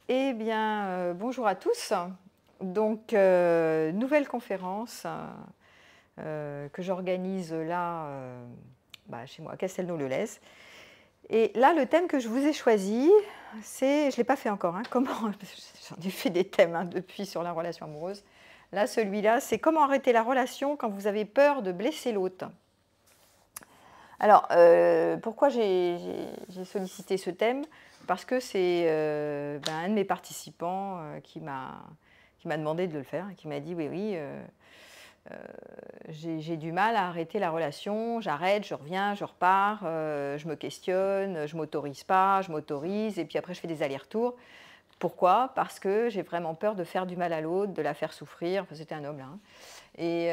Eh bien, bonjour à tous. Donc, nouvelle conférence que j'organise là, chez moi, à Castelnau-le-Lez. Et là, le thème que je vous ai choisi, c'est, je ne l'ai pas fait encore, hein, comment, j'en ai fait des thèmes depuis sur la relation amoureuse. Là, celui-là, c'est comment arrêter la relation quand vous avez peur de blesser l'autre. Alors, pourquoi j'ai sollicité ce thème? Parce que c'est un de mes participants qui m'a demandé de le faire, qui m'a dit oui, j'ai du mal à arrêter la relation, j'arrête, je reviens, je repars, je me questionne, je m'autorise pas, je m'autorise, et puis après je fais des allers-retours. Pourquoi? Parce que j'ai vraiment peur de faire du mal à l'autre, de la faire souffrir. Enfin, c'était un homme là, hein. Et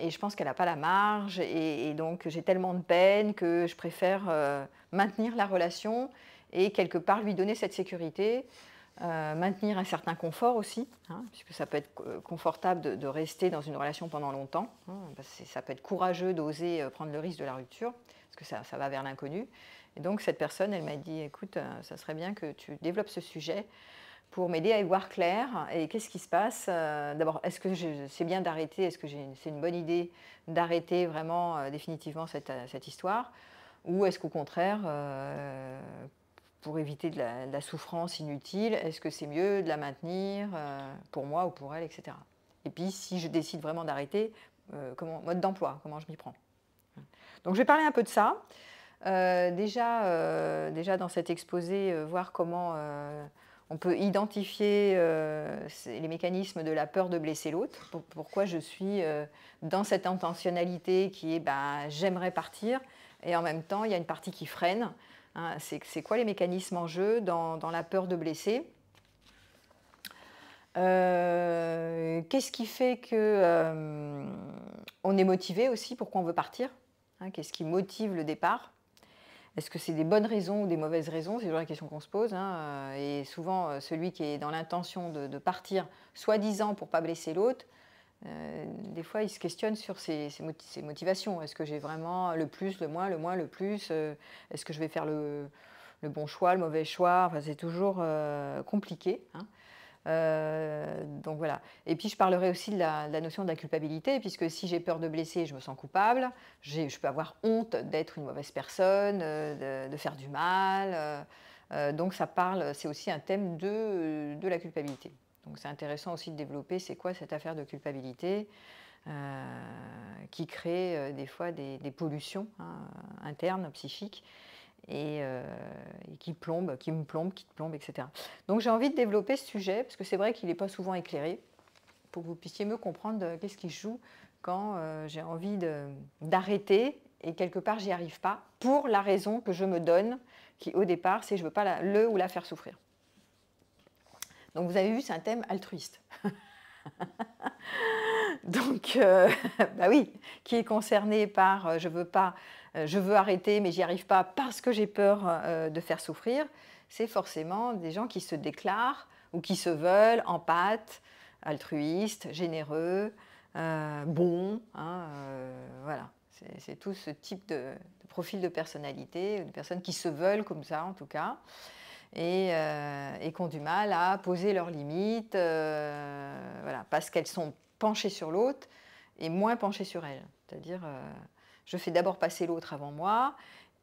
je pense qu'elle n'a pas la marge, et donc j'ai tellement de peine que je préfère maintenir la relation et quelque part lui donner cette sécurité, maintenir un certain confort aussi, hein, puisque ça peut être confortable de rester dans une relation pendant longtemps, hein, parce que ça peut être courageux d'oser prendre le risque de la rupture, parce que ça va vers l'inconnu. Et donc cette personne, elle m'a dit, écoute, ça serait bien que tu développes ce sujet pour m'aider à y voir clair. Et qu'est-ce qui se passe? D'abord, est-ce que c'est bien d'arrêter? Est-ce que c'est une bonne idée d'arrêter vraiment définitivement cette histoire? Ou est-ce qu'au contraire, pour éviter de la souffrance inutile, est-ce que c'est mieux de la maintenir pour moi ou pour elle, etc. Et puis, si je décide vraiment d'arrêter, mode d'emploi, comment je m'y prends? Donc, je vais parler un peu de ça. Déjà dans cet exposé, voir comment on peut identifier les mécanismes de la peur de blesser l'autre, pourquoi je suis dans cette intentionnalité qui est j'aimerais partir, et en même temps il y a une partie qui freine, hein. C'est quoi les mécanismes en jeu dans la peur de blesser? Qu'est-ce qui fait que on est motivé aussi, pourquoi on veut partir, hein, qu'est-ce qui motive le départ? Est-ce que c'est des bonnes raisons ou des mauvaises raisons? C'est toujours la question qu'on se pose, hein. Et souvent, celui qui est dans l'intention de partir, soi-disant pour ne pas blesser l'autre, des fois, il se questionne sur ses motivations. Est-ce que j'ai vraiment le plus, le moins, le plus? Est-ce que je vais faire le bon choix, le mauvais choix? Enfin, c'est toujours compliqué, hein. Donc voilà. Et puis je parlerai aussi de la notion de la culpabilité, puisque si j'ai peur de blesser, je me sens coupable, je peux avoir honte d'être une mauvaise personne, de faire du mal. Donc ça parle, c'est aussi un thème de la culpabilité. Donc c'est intéressant aussi de développer c'est quoi cette affaire de culpabilité qui crée des fois des pollutions, hein, internes, psychiques, et qui me plombe, qui te plombe, etc. Donc j'ai envie de développer ce sujet, parce que c'est vrai qu'il n'est pas souvent éclairé, pour que vous puissiez mieux comprendre qu'est-ce qui se joue quand j'ai envie d'arrêter, et quelque part j'y arrive pas, pour la raison que je me donne, qui au départ c'est je ne veux pas le ou la faire souffrir. Donc vous avez vu, c'est un thème altruiste. Donc, oui, qui est concerné par je veux pas, je veux arrêter, mais j'y arrive pas parce que j'ai peur de faire souffrir, c'est forcément des gens qui se déclarent ou qui se veulent empathes, altruistes, généreux, bons, hein, voilà. C'est tout ce type de profil de personnalité, de personnes qui se veulent comme ça en tout cas, et qui ont du mal à poser leurs limites, voilà, parce qu'elles sont penchées sur l'autre et moins penchées sur elles. C'est-à-dire, je fais d'abord passer l'autre avant moi,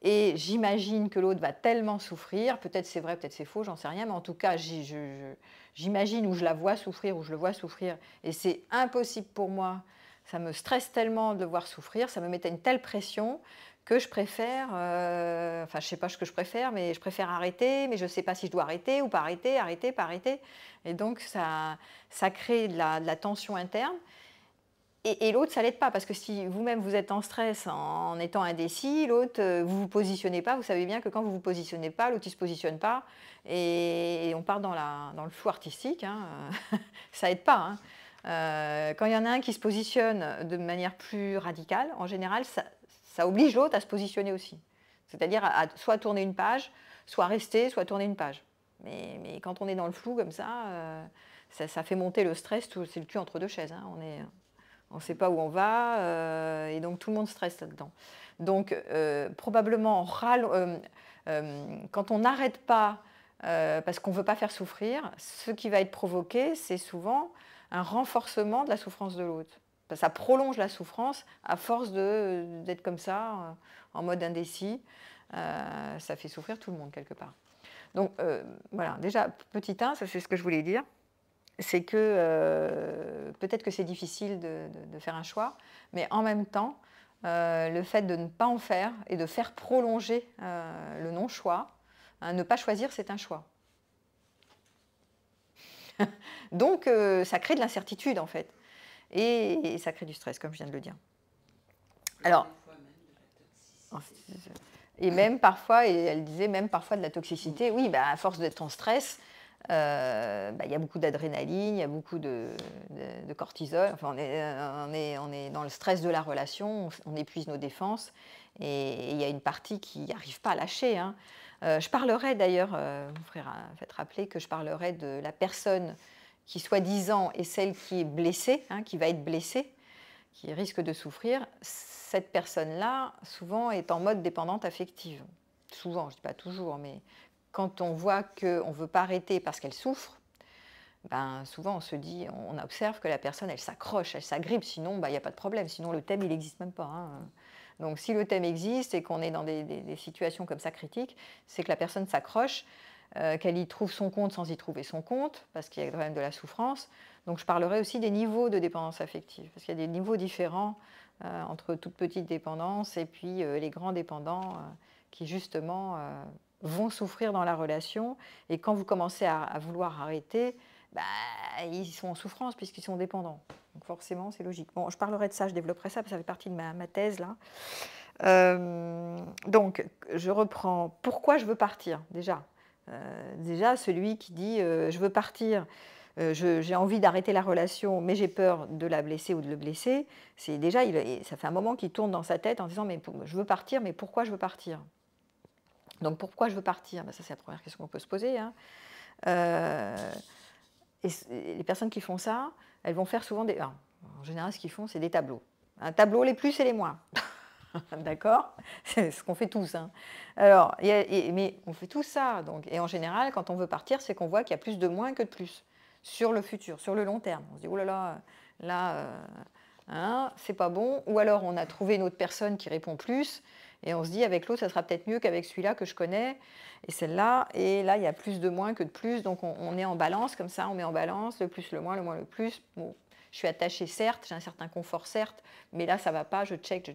et j'imagine que l'autre va tellement souffrir, peut-être c'est vrai, peut-être c'est faux, j'en sais rien, mais en tout cas, j'imagine, ou je la vois souffrir, ou je le vois souffrir, et c'est impossible pour moi, ça me stresse tellement de le voir souffrir, ça me met une telle pression que je préfère, je ne sais pas ce que je préfère, mais je préfère arrêter, mais je ne sais pas si je dois arrêter ou pas arrêter, arrêter, pas arrêter. Et donc, ça crée de la tension interne. Et l'autre, ça ne l'aide pas, parce que si vous-même vous êtes en stress en étant indécis, l'autre, vous ne vous positionnez pas, vous savez bien que quand vous ne vous positionnez pas, l'autre ne se positionne pas, et on part dans le flou artistique, hein. Ça n'aide pas, hein. Quand il y en a un qui se positionne de manière plus radicale, en général, ça oblige l'autre à se positionner aussi. C'est-à-dire à soit tourner une page, soit rester, soit tourner une page. Mais quand on est dans le flou comme ça fait monter le stress, c'est le cul entre deux chaises, hein. On ne sait pas où on va, et donc tout le monde stresse là-dedans. Donc probablement, quand on n'arrête pas parce qu'on ne veut pas faire souffrir, ce qui va être provoqué, c'est souvent un renforcement de la souffrance de l'autre. Ça prolonge la souffrance à force d'être comme ça, en mode indécis. Ça fait souffrir tout le monde quelque part. Donc voilà, déjà, petit 1, ça c'est ce que je voulais dire. C'est que peut-être que c'est difficile de faire un choix, mais en même temps, le fait de ne pas en faire et de faire prolonger le non-choix, hein, ne pas choisir, c'est un choix. Donc ça crée de l'incertitude en fait, et ça crée du stress, comme je viens de le dire. Alors, et même parfois, et elle disait même parfois de la toxicité, oui, à force d'être en stress, il y a beaucoup d'adrénaline, il y a beaucoup de cortisol, enfin, on est dans le stress de la relation, on épuise nos défenses, et il y a une partie qui n'arrive pas à lâcher, hein. Je parlerai d'ailleurs, vous faites rappeler que je parlerai de la personne qui soi-disant est celle qui est blessée, hein, qui va être blessée, qui risque de souffrir. Cette personne-là, souvent, est en mode dépendante affective. Souvent, je ne dis pas toujours, mais quand on voit qu'on ne veut pas arrêter parce qu'elle souffre, souvent on se dit, on observe que la personne, elle s'accroche, elle s'agrippe, sinon il n'y a pas de problème, sinon le thème il n'existe même pas, hein. Donc si le thème existe et qu'on est dans des situations comme ça critiques, c'est que la personne s'accroche, qu'elle y trouve son compte sans y trouver son compte, parce qu'il y a quand même de la souffrance. Donc je parlerai aussi des niveaux de dépendance affective, parce qu'il y a des niveaux différents entre toute petite dépendance et puis les grands dépendants qui justement vont souffrir dans la relation. Et quand vous commencez à vouloir arrêter, ils sont en souffrance puisqu'ils sont dépendants. Donc forcément, c'est logique. Bon, je parlerai de ça, je développerai ça, parce que ça fait partie de ma thèse là. Donc, je reprends. Pourquoi je veux partir déjà celui qui dit je veux partir, j'ai envie d'arrêter la relation, mais j'ai peur de la blesser ou de le blesser, c'est déjà, ça fait un moment qu'il tourne dans sa tête en disant mais je veux partir, mais pourquoi je veux partir? Donc pourquoi je veux partir? Ça c'est la première question qu'on peut se poser, hein. Et les personnes qui font ça, elles vont faire souvent en général, ce qu'ils font, c'est des tableaux. Un tableau, les plus et les moins. D'accord? C'est ce qu'on fait tous, hein. Alors, mais on fait tout ça. Donc, et en général, quand on veut partir, c'est qu'on voit qu'il y a plus de moins que de plus sur le futur, sur le long terme. On se dit, oh là, hein, c'est pas bon. Ou alors, on a trouvé une autre personne qui répond plus, et on se dit, avec l'autre, ça sera peut-être mieux qu'avec celui-là que je connais, et celle-là. Et là, il y a plus de moins que de plus. Donc, on est en balance, comme ça, on met en balance le plus, le moins, le plus. Bon. Je suis attachée, certes, j'ai un certain confort, certes, mais là, ça ne va pas, je check,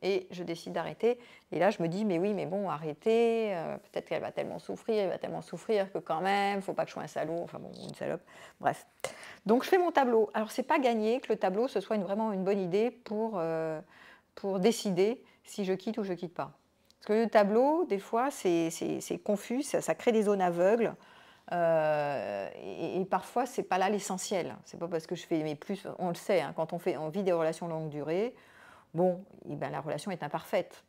et je décide d'arrêter. Et là, je me dis, mais oui, mais bon, arrêter, peut-être qu'elle va tellement souffrir, que quand même, il ne faut pas que je sois un salaud, enfin bon, une salope, bref. Donc, je fais mon tableau. Alors, ce n'est pas gagné que le tableau, ce soit vraiment une bonne idée pour décider si je quitte ou je ne quitte pas. Parce que le tableau, des fois, c'est confus, ça crée des zones aveugles. Et parfois, ce n'est pas là l'essentiel. Ce n'est pas parce que je fais mais plus, on le sait, hein, quand on vit des relations longue durée, bon, la relation est imparfaite.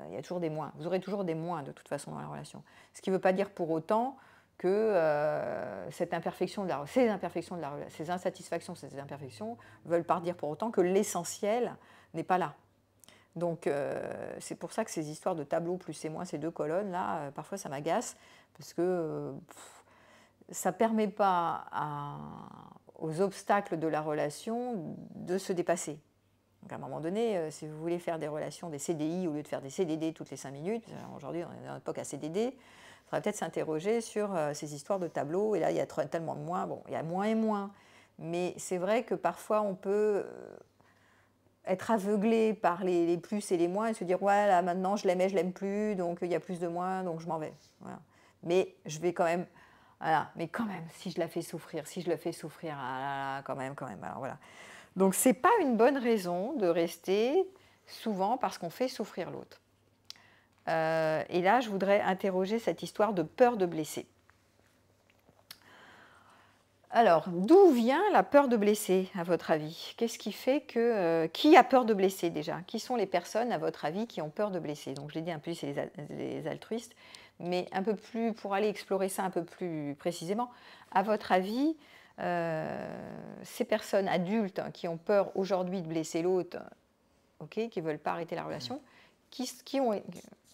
Il y a toujours des moins. Vous aurez toujours des moins de toute façon dans la relation. Ce qui ne veut pas dire pour autant que ces insatisfactions, ces imperfections ne veulent pas dire pour autant que l'essentiel n'est pas là. Donc c'est pour ça que ces histoires de tableau plus et moins, ces deux colonnes là, parfois ça m'agace parce que ça ne permet pas aux obstacles de la relation de se dépasser. Donc à un moment donné, si vous voulez faire des relations, des CDI au lieu de faire des CDD toutes les 5 minutes, aujourd'hui on est dans l'époque à CDD, il faudrait peut-être s'interroger sur ces histoires de tableaux, et là il y a tellement de moins, bon il y a moins et moins, mais c'est vrai que parfois on peut être aveuglé par les plus et les moins et se dire ouais là maintenant je l'aime plus, donc il y a plus de moins, donc je m'en vais. Voilà. Mais je vais quand même, voilà, mais quand même, si je le fais souffrir, ah là, quand même, alors voilà. Donc c'est pas une bonne raison de rester souvent parce qu'on fait souffrir l'autre. Et là je voudrais interroger cette histoire de peur de blesser. Alors, d'où vient la peur de blesser, à votre avis? Qu'est-ce qui fait que... qui a peur de blesser déjà? Qui sont les personnes, à votre avis, qui ont peur de blesser? Donc, je l'ai dit un peu, c'est les altruistes, mais un peu plus, pour aller explorer ça un peu plus précisément, à votre avis, ces personnes adultes qui ont peur aujourd'hui de blesser l'autre, qui ne veulent pas arrêter la relation, qui ont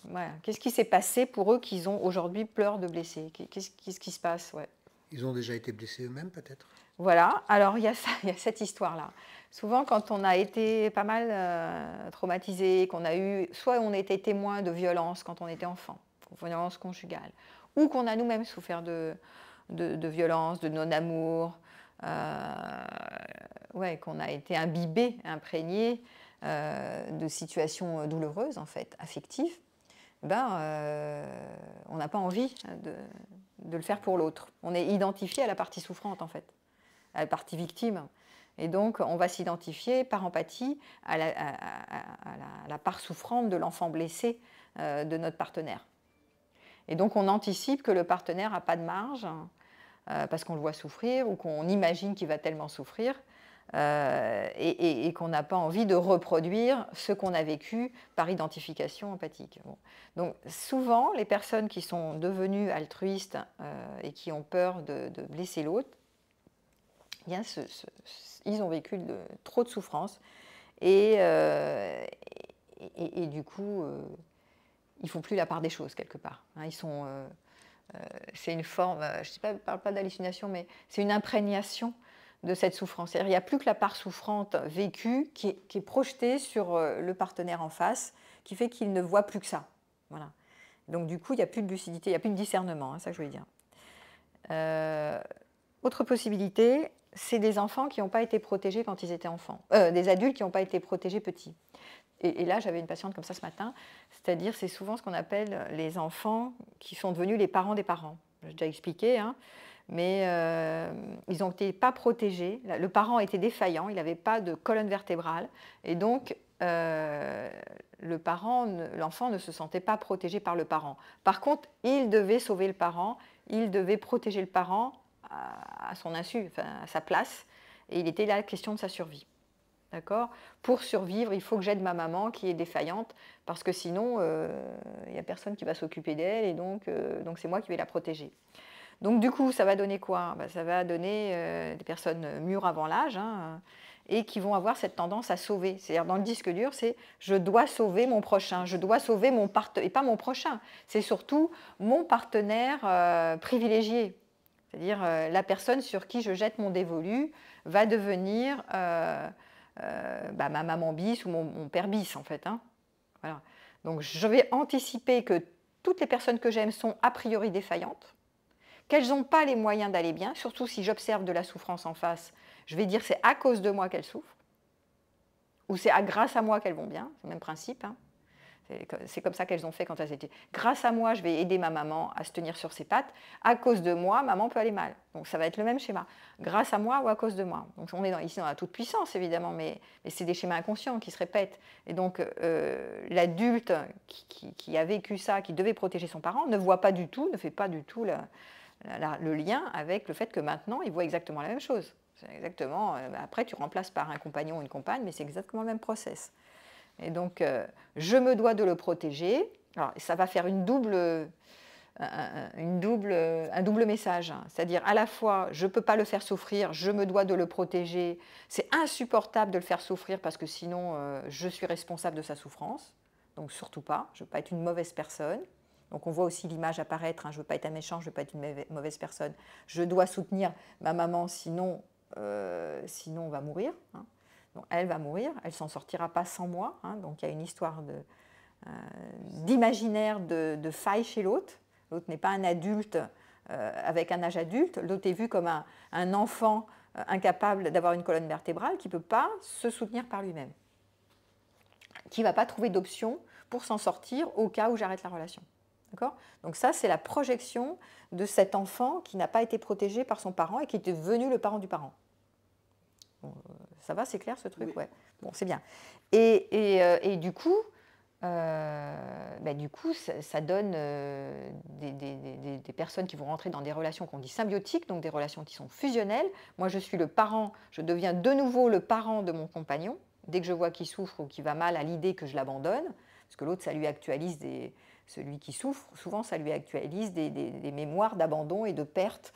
Voilà. Qu'est-ce qui s'est passé pour eux qu'ils ont aujourd'hui peur de blesser? Qu'est-ce qui se passe? Ouais. Ils ont déjà été blessés eux-mêmes, peut-être? Voilà, alors il y a cette histoire-là. Souvent, quand on a été pas mal traumatisé, qu'on a eu, soit on a été témoin de violences quand on était enfant, violence conjugale, ou qu'on a nous-mêmes souffert de violences, de non-amour, ouais, qu'on a été imbibé, imprégné de situations douloureuses, en fait, affectives, on n'a pas envie de le faire pour l'autre. On est identifié à la partie souffrante, en fait, à la partie victime. Et donc, on va s'identifier par empathie à la part souffrante de l'enfant blessé de notre partenaire. Et donc, on anticipe que le partenaire n'a pas de marge parce qu'on le voit souffrir ou qu'on imagine qu'il va tellement souffrir et qu'on n'a pas envie de reproduire ce qu'on a vécu par identification empathique. Bon. Donc, souvent, les personnes qui sont devenues altruistes et qui ont peur de blesser l'autre, bien, ils ont vécu trop de souffrance et du coup, ils ne font plus la part des choses quelque part. Hein, c'est une forme, je ne parle pas d'hallucination, mais c'est une imprégnation de cette souffrance. C'est-à-dire, il n'y a plus que la part souffrante vécue qui est projetée sur le partenaire en face, qui fait qu'il ne voit plus que ça. Voilà. Donc du coup, il n'y a plus de lucidité, il n'y a plus de discernement, c'est ça que je voulais dire. Autre possibilité, c'est des enfants qui n'ont pas été protégés quand ils étaient enfants, des adultes qui n'ont pas été protégés petits. Et là, j'avais une patiente comme ça ce matin, c'est-à-dire c'est souvent ce qu'on appelle les enfants qui sont devenus les parents des parents. J'ai déjà expliqué, hein, mais ils n'ont été pas protégés. Le parent était défaillant, il n'avait pas de colonne vertébrale, et donc l'enfant ne se sentait pas protégé par le parent. Par contre, il devait sauver le parent, il devait protéger le parent à son insu, enfin, à sa place, et il était là question de sa survie. D'accord ? Pour survivre, il faut que j'aide ma maman qui est défaillante, parce que sinon, il n'y a personne qui va s'occuper d'elle, et donc c'est moi qui vais la protéger. Donc du coup, ça va donner quoi ? Ça va donner des personnes mûres avant l'âge, hein, et qui vont avoir cette tendance à sauver. C'est-à-dire dans le disque dur, c'est je dois sauver mon prochain, je dois sauver mon partenaire, et pas mon prochain, c'est surtout mon partenaire privilégié. C'est-à-dire la personne sur qui je jette mon dévolu va devenir ma maman bis ou mon père bis, en fait. Hein. Voilà. Donc je vais anticiper que toutes les personnes que j'aime sont a priori défaillantes, qu'elles n'ont pas les moyens d'aller bien, surtout si j'observe de la souffrance en face, je vais dire c'est à cause de moi qu'elles souffrent, ou c'est grâce à moi qu'elles vont bien, c'est le même principe. Hein. C'est comme ça qu'elles ont fait quand elles étaient. Grâce à moi, je vais aider ma maman à se tenir sur ses pattes. À cause de moi, maman peut aller mal. Donc ça va être le même schéma. Grâce à moi ou à cause de moi. Donc on est ici dans la toute puissance évidemment, mais c'est des schémas inconscients qui se répètent. Et donc l'adulte qui a vécu ça, qui devait protéger son parent, ne voit pas du tout, ne fait pas du tout le lien avec le fait que maintenant il voit exactement la même chose. C'est exactement. Après tu remplaces par un compagnon ou une compagne, mais c'est exactement le même process. Et donc, je me dois de le protéger. Alors, ça va faire un double message. Hein. C'est-à-dire, à la fois, je ne peux pas le faire souffrir, je me dois de le protéger. C'est insupportable de le faire souffrir parce que sinon, je suis responsable de sa souffrance. Donc, surtout pas. Je ne veux pas être une mauvaise personne. Donc, on voit aussi l'image apparaître. Hein. Je ne veux pas être un méchant, je ne veux pas être une mauvaise personne. Je dois soutenir ma maman, sinon on va mourir. Hein. Donc, elle va mourir, elle ne s'en sortira pas sans moi. Hein, donc il y a une histoire d'imaginaire de faille chez l'autre. L'autre n'est pas un adulte avec un âge adulte. L'autre est vu comme un enfant incapable d'avoir une colonne vertébrale qui ne peut pas se soutenir par lui-même, qui ne va pas trouver d'option pour s'en sortir au cas où j'arrête la relation. D'accord ? Donc ça, c'est la projection de cet enfant qui n'a pas été protégé par son parent et qui est devenu le parent du parent. Bon, ça va, c'est clair ce truc ? Oui. Ouais. Bon, c'est bien. Et du coup, ça donne des personnes qui vont rentrer dans des relations qu'on dit symbiotiques, donc des relations qui sont fusionnelles. Moi, je suis le parent, je deviens de nouveau le parent de mon compagnon. Dès que je vois qu'il souffre ou qu'il va mal, à l'idée que je l'abandonne, parce que l'autre, ça lui actualise celui qui souffre, souvent, ça lui actualise des mémoires d'abandon et de perte,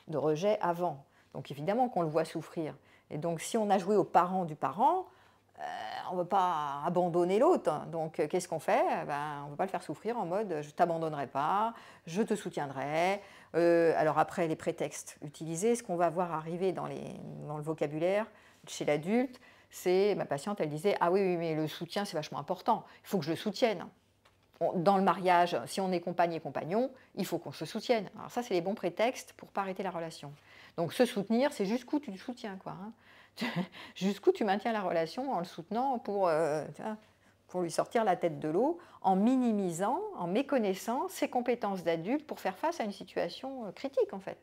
de rejet avant. Donc évidemment qu'on le voit souffrir. Et donc, si on a joué aux parents du parent, on ne veut pas abandonner l'autre. Donc, qu'est-ce qu'on fait? On ne veut pas le faire souffrir en mode je ne t'abandonnerai pas, je te soutiendrai. Alors après, les prétextes utilisés, ce qu'on va voir arriver dans le vocabulaire chez l'adulte, c'est, ma patiente, elle disait, ah oui, oui, mais le soutien, c'est vachement important, il faut que je le soutienne. Dans le mariage, si on est compagne et compagnon, il faut qu'on se soutienne. Alors ça, c'est les bons prétextes pour ne pas arrêter la relation. Donc se soutenir, c'est jusqu'où tu le soutiens, quoi. Jusqu'où tu maintiens la relation en le soutenant pour lui sortir la tête de l'eau, en minimisant, en méconnaissant ses compétences d'adulte pour faire face à une situation critique, en fait.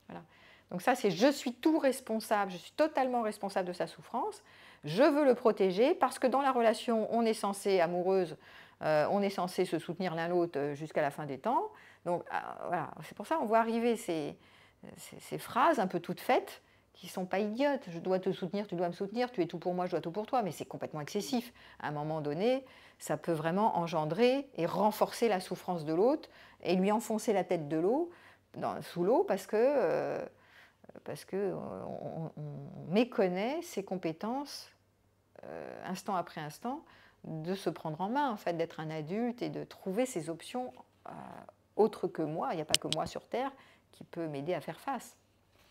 Voilà. Donc ça, c'est je suis tout responsable, je suis totalement responsable de sa souffrance, je veux le protéger parce que dans la relation, on est censé, amoureuse, on est censé se soutenir l'un l'autre jusqu'à la fin des temps. Donc voilà, c'est pour ça qu'on voit arriver ces phrases un peu toutes faites qui ne sont pas idiotes. Je dois te soutenir, tu dois me soutenir, tu es tout pour moi, je dois tout pour toi, mais c'est complètement excessif. À un moment donné, ça peut vraiment engendrer et renforcer la souffrance de l'autre et lui enfoncer la tête de l'eau, sous l'eau parce que on méconnaît ses compétences instant après instant de se prendre en main, en fait, d'être un adulte et de trouver ses options autres que moi. Il n'y a pas que moi sur Terre qui peut m'aider à faire face.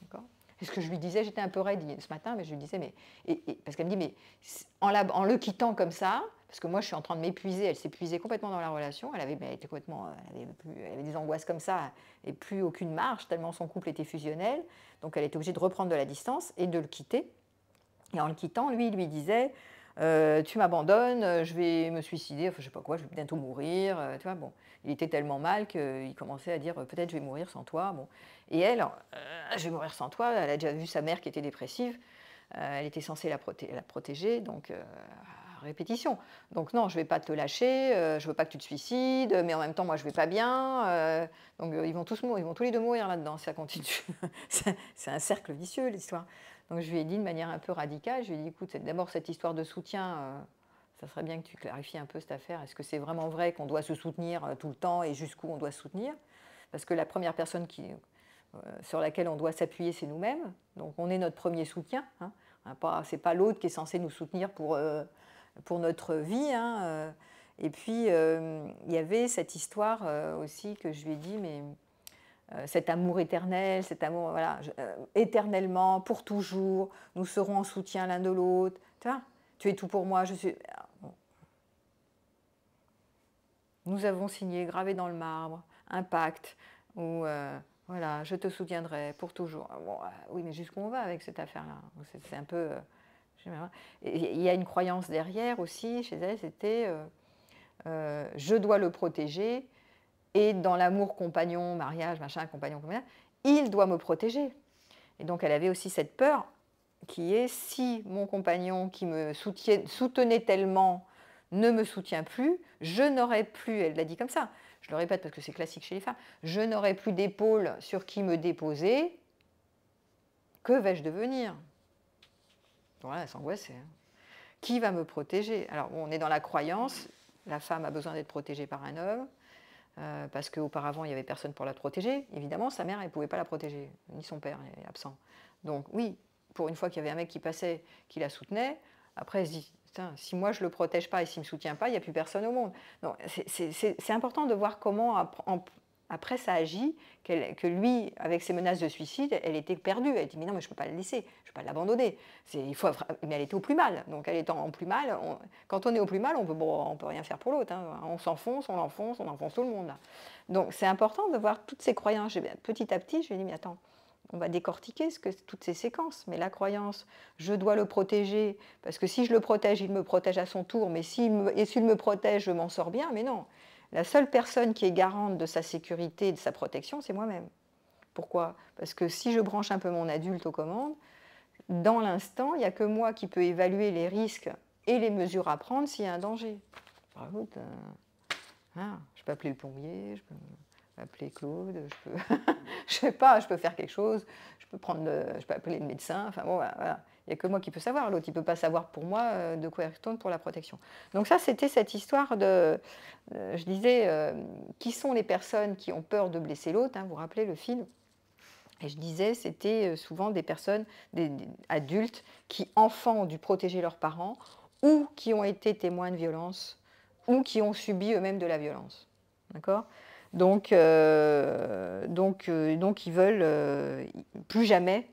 D'accord ? Et ce que je lui disais, j'étais un peu raide ce matin, mais je lui disais, parce qu'elle me dit, mais en le quittant comme ça, parce que moi je suis en train de m'épuiser, elle s'épuisait complètement dans la relation, elle avait des angoisses comme ça, et plus aucune marge, tellement son couple était fusionnel, donc elle était obligée de reprendre de la distance et de le quitter. Et en le quittant, lui, il lui disait, tu m'abandonnes, je vais me suicider, enfin je sais pas quoi, je vais bientôt mourir, tu vois, bon. Il était tellement mal qu'il commençait à dire peut-être je vais mourir sans toi. Bon. Et elle, je vais mourir sans toi, elle a déjà vu sa mère qui était dépressive, elle était censée la protéger, donc à répétition. Donc non, je ne vais pas te lâcher, je ne veux pas que tu te suicides, mais en même temps moi je ne vais pas bien, donc ils vont tous les deux mourir là-dedans, ça continue. C'est un cercle vicieux l'histoire. Donc je lui ai dit de manière un peu radicale, je lui ai dit écoute, d'abord cette histoire de soutien, ça serait bien que tu clarifies un peu cette affaire. Est-ce que c'est vraiment vrai qu'on doit se soutenir tout le temps et jusqu'où on doit se soutenir? Parce que la première personne sur laquelle on doit s'appuyer, c'est nous-mêmes. Donc on est notre premier soutien. Hein. Ce n'est pas l'autre qui est censé nous soutenir pour notre vie. Hein. Et puis il y avait cette histoire aussi que je lui ai dit, mais cet amour éternel, cet amour, voilà, éternellement, pour toujours, nous serons en soutien l'un de l'autre. Tu vois, tu es tout pour moi, je suis... Bon. Nous avons signé, gravé dans le marbre, un pacte où, voilà, je te soutiendrai pour toujours. Bon, oui, mais jusqu'où on va avec cette affaire-là? C'est un peu... il y a une croyance derrière aussi, chez elle, c'était je dois le protéger, et dans l'amour compagnon, mariage, machin, compagnon, il doit me protéger. Et donc elle avait aussi cette peur qui est si mon compagnon qui me soutenait tellement ne me soutient plus, je n'aurai plus, elle l'a dit comme ça, je le répète parce que c'est classique chez les femmes, je n'aurai plus d'épaule sur qui me déposer, que vais-je devenir? Voilà, elle s'angoissait. Hein. Qui va me protéger? Alors on est dans la croyance, la femme a besoin d'être protégée par un homme, parce qu'auparavant il n'y avait personne pour la protéger. Évidemment, sa mère, elle ne pouvait pas la protéger, ni son père est absent. Donc oui, pour une fois qu'il y avait un mec qui passait, qui la soutenait, après elle se dit, si moi je ne le protège pas et s'il ne me soutient pas, il n'y a plus personne au monde. C'est important de voir comment après ça agit, que lui, avec ses menaces de suicide, elle était perdue. Elle dit, mais non, mais je ne peux pas le laisser, je ne peux pas l'abandonner. Mais elle était au plus mal. Donc elle étant en plus mal, quand on est au plus mal, on peut rien faire pour l'autre. Hein. On s'enfonce, on enfonce tout le monde. Là. Donc c'est important de voir toutes ces croyances. Petit à petit, je lui ai dit, mais attends, on va décortiquer toutes ces séquences. Mais la croyance, je dois le protéger, parce que si je le protège, il me protège à son tour, mais s'il me protège, je m'en sors bien. Mais non. La seule personne qui est garante de sa sécurité et de sa protection, c'est moi-même. Pourquoi? Parce que si je branche un peu mon adulte aux commandes, dans l'instant, il n'y a que moi qui peux évaluer les risques et les mesures à prendre s'il y a un danger. Je peux appeler le plombier, je peux appeler Claude, je sais pas, je peux faire quelque chose, je peux appeler le médecin, enfin bon, voilà. Il n'y a que moi qui peux savoir, l'autre il ne peut pas savoir pour moi de quoi il retourne pour la protection. Donc ça, c'était cette histoire de, je disais, qui sont les personnes qui ont peur de blesser l'autre, hein, vous vous rappelez le film? Et je disais, c'était souvent des personnes, des adultes, qui, enfants, ont dû protéger leurs parents, ou qui ont été témoins de violence, ou qui ont subi eux-mêmes de la violence. D'accord ? Donc, ils veulent plus jamais,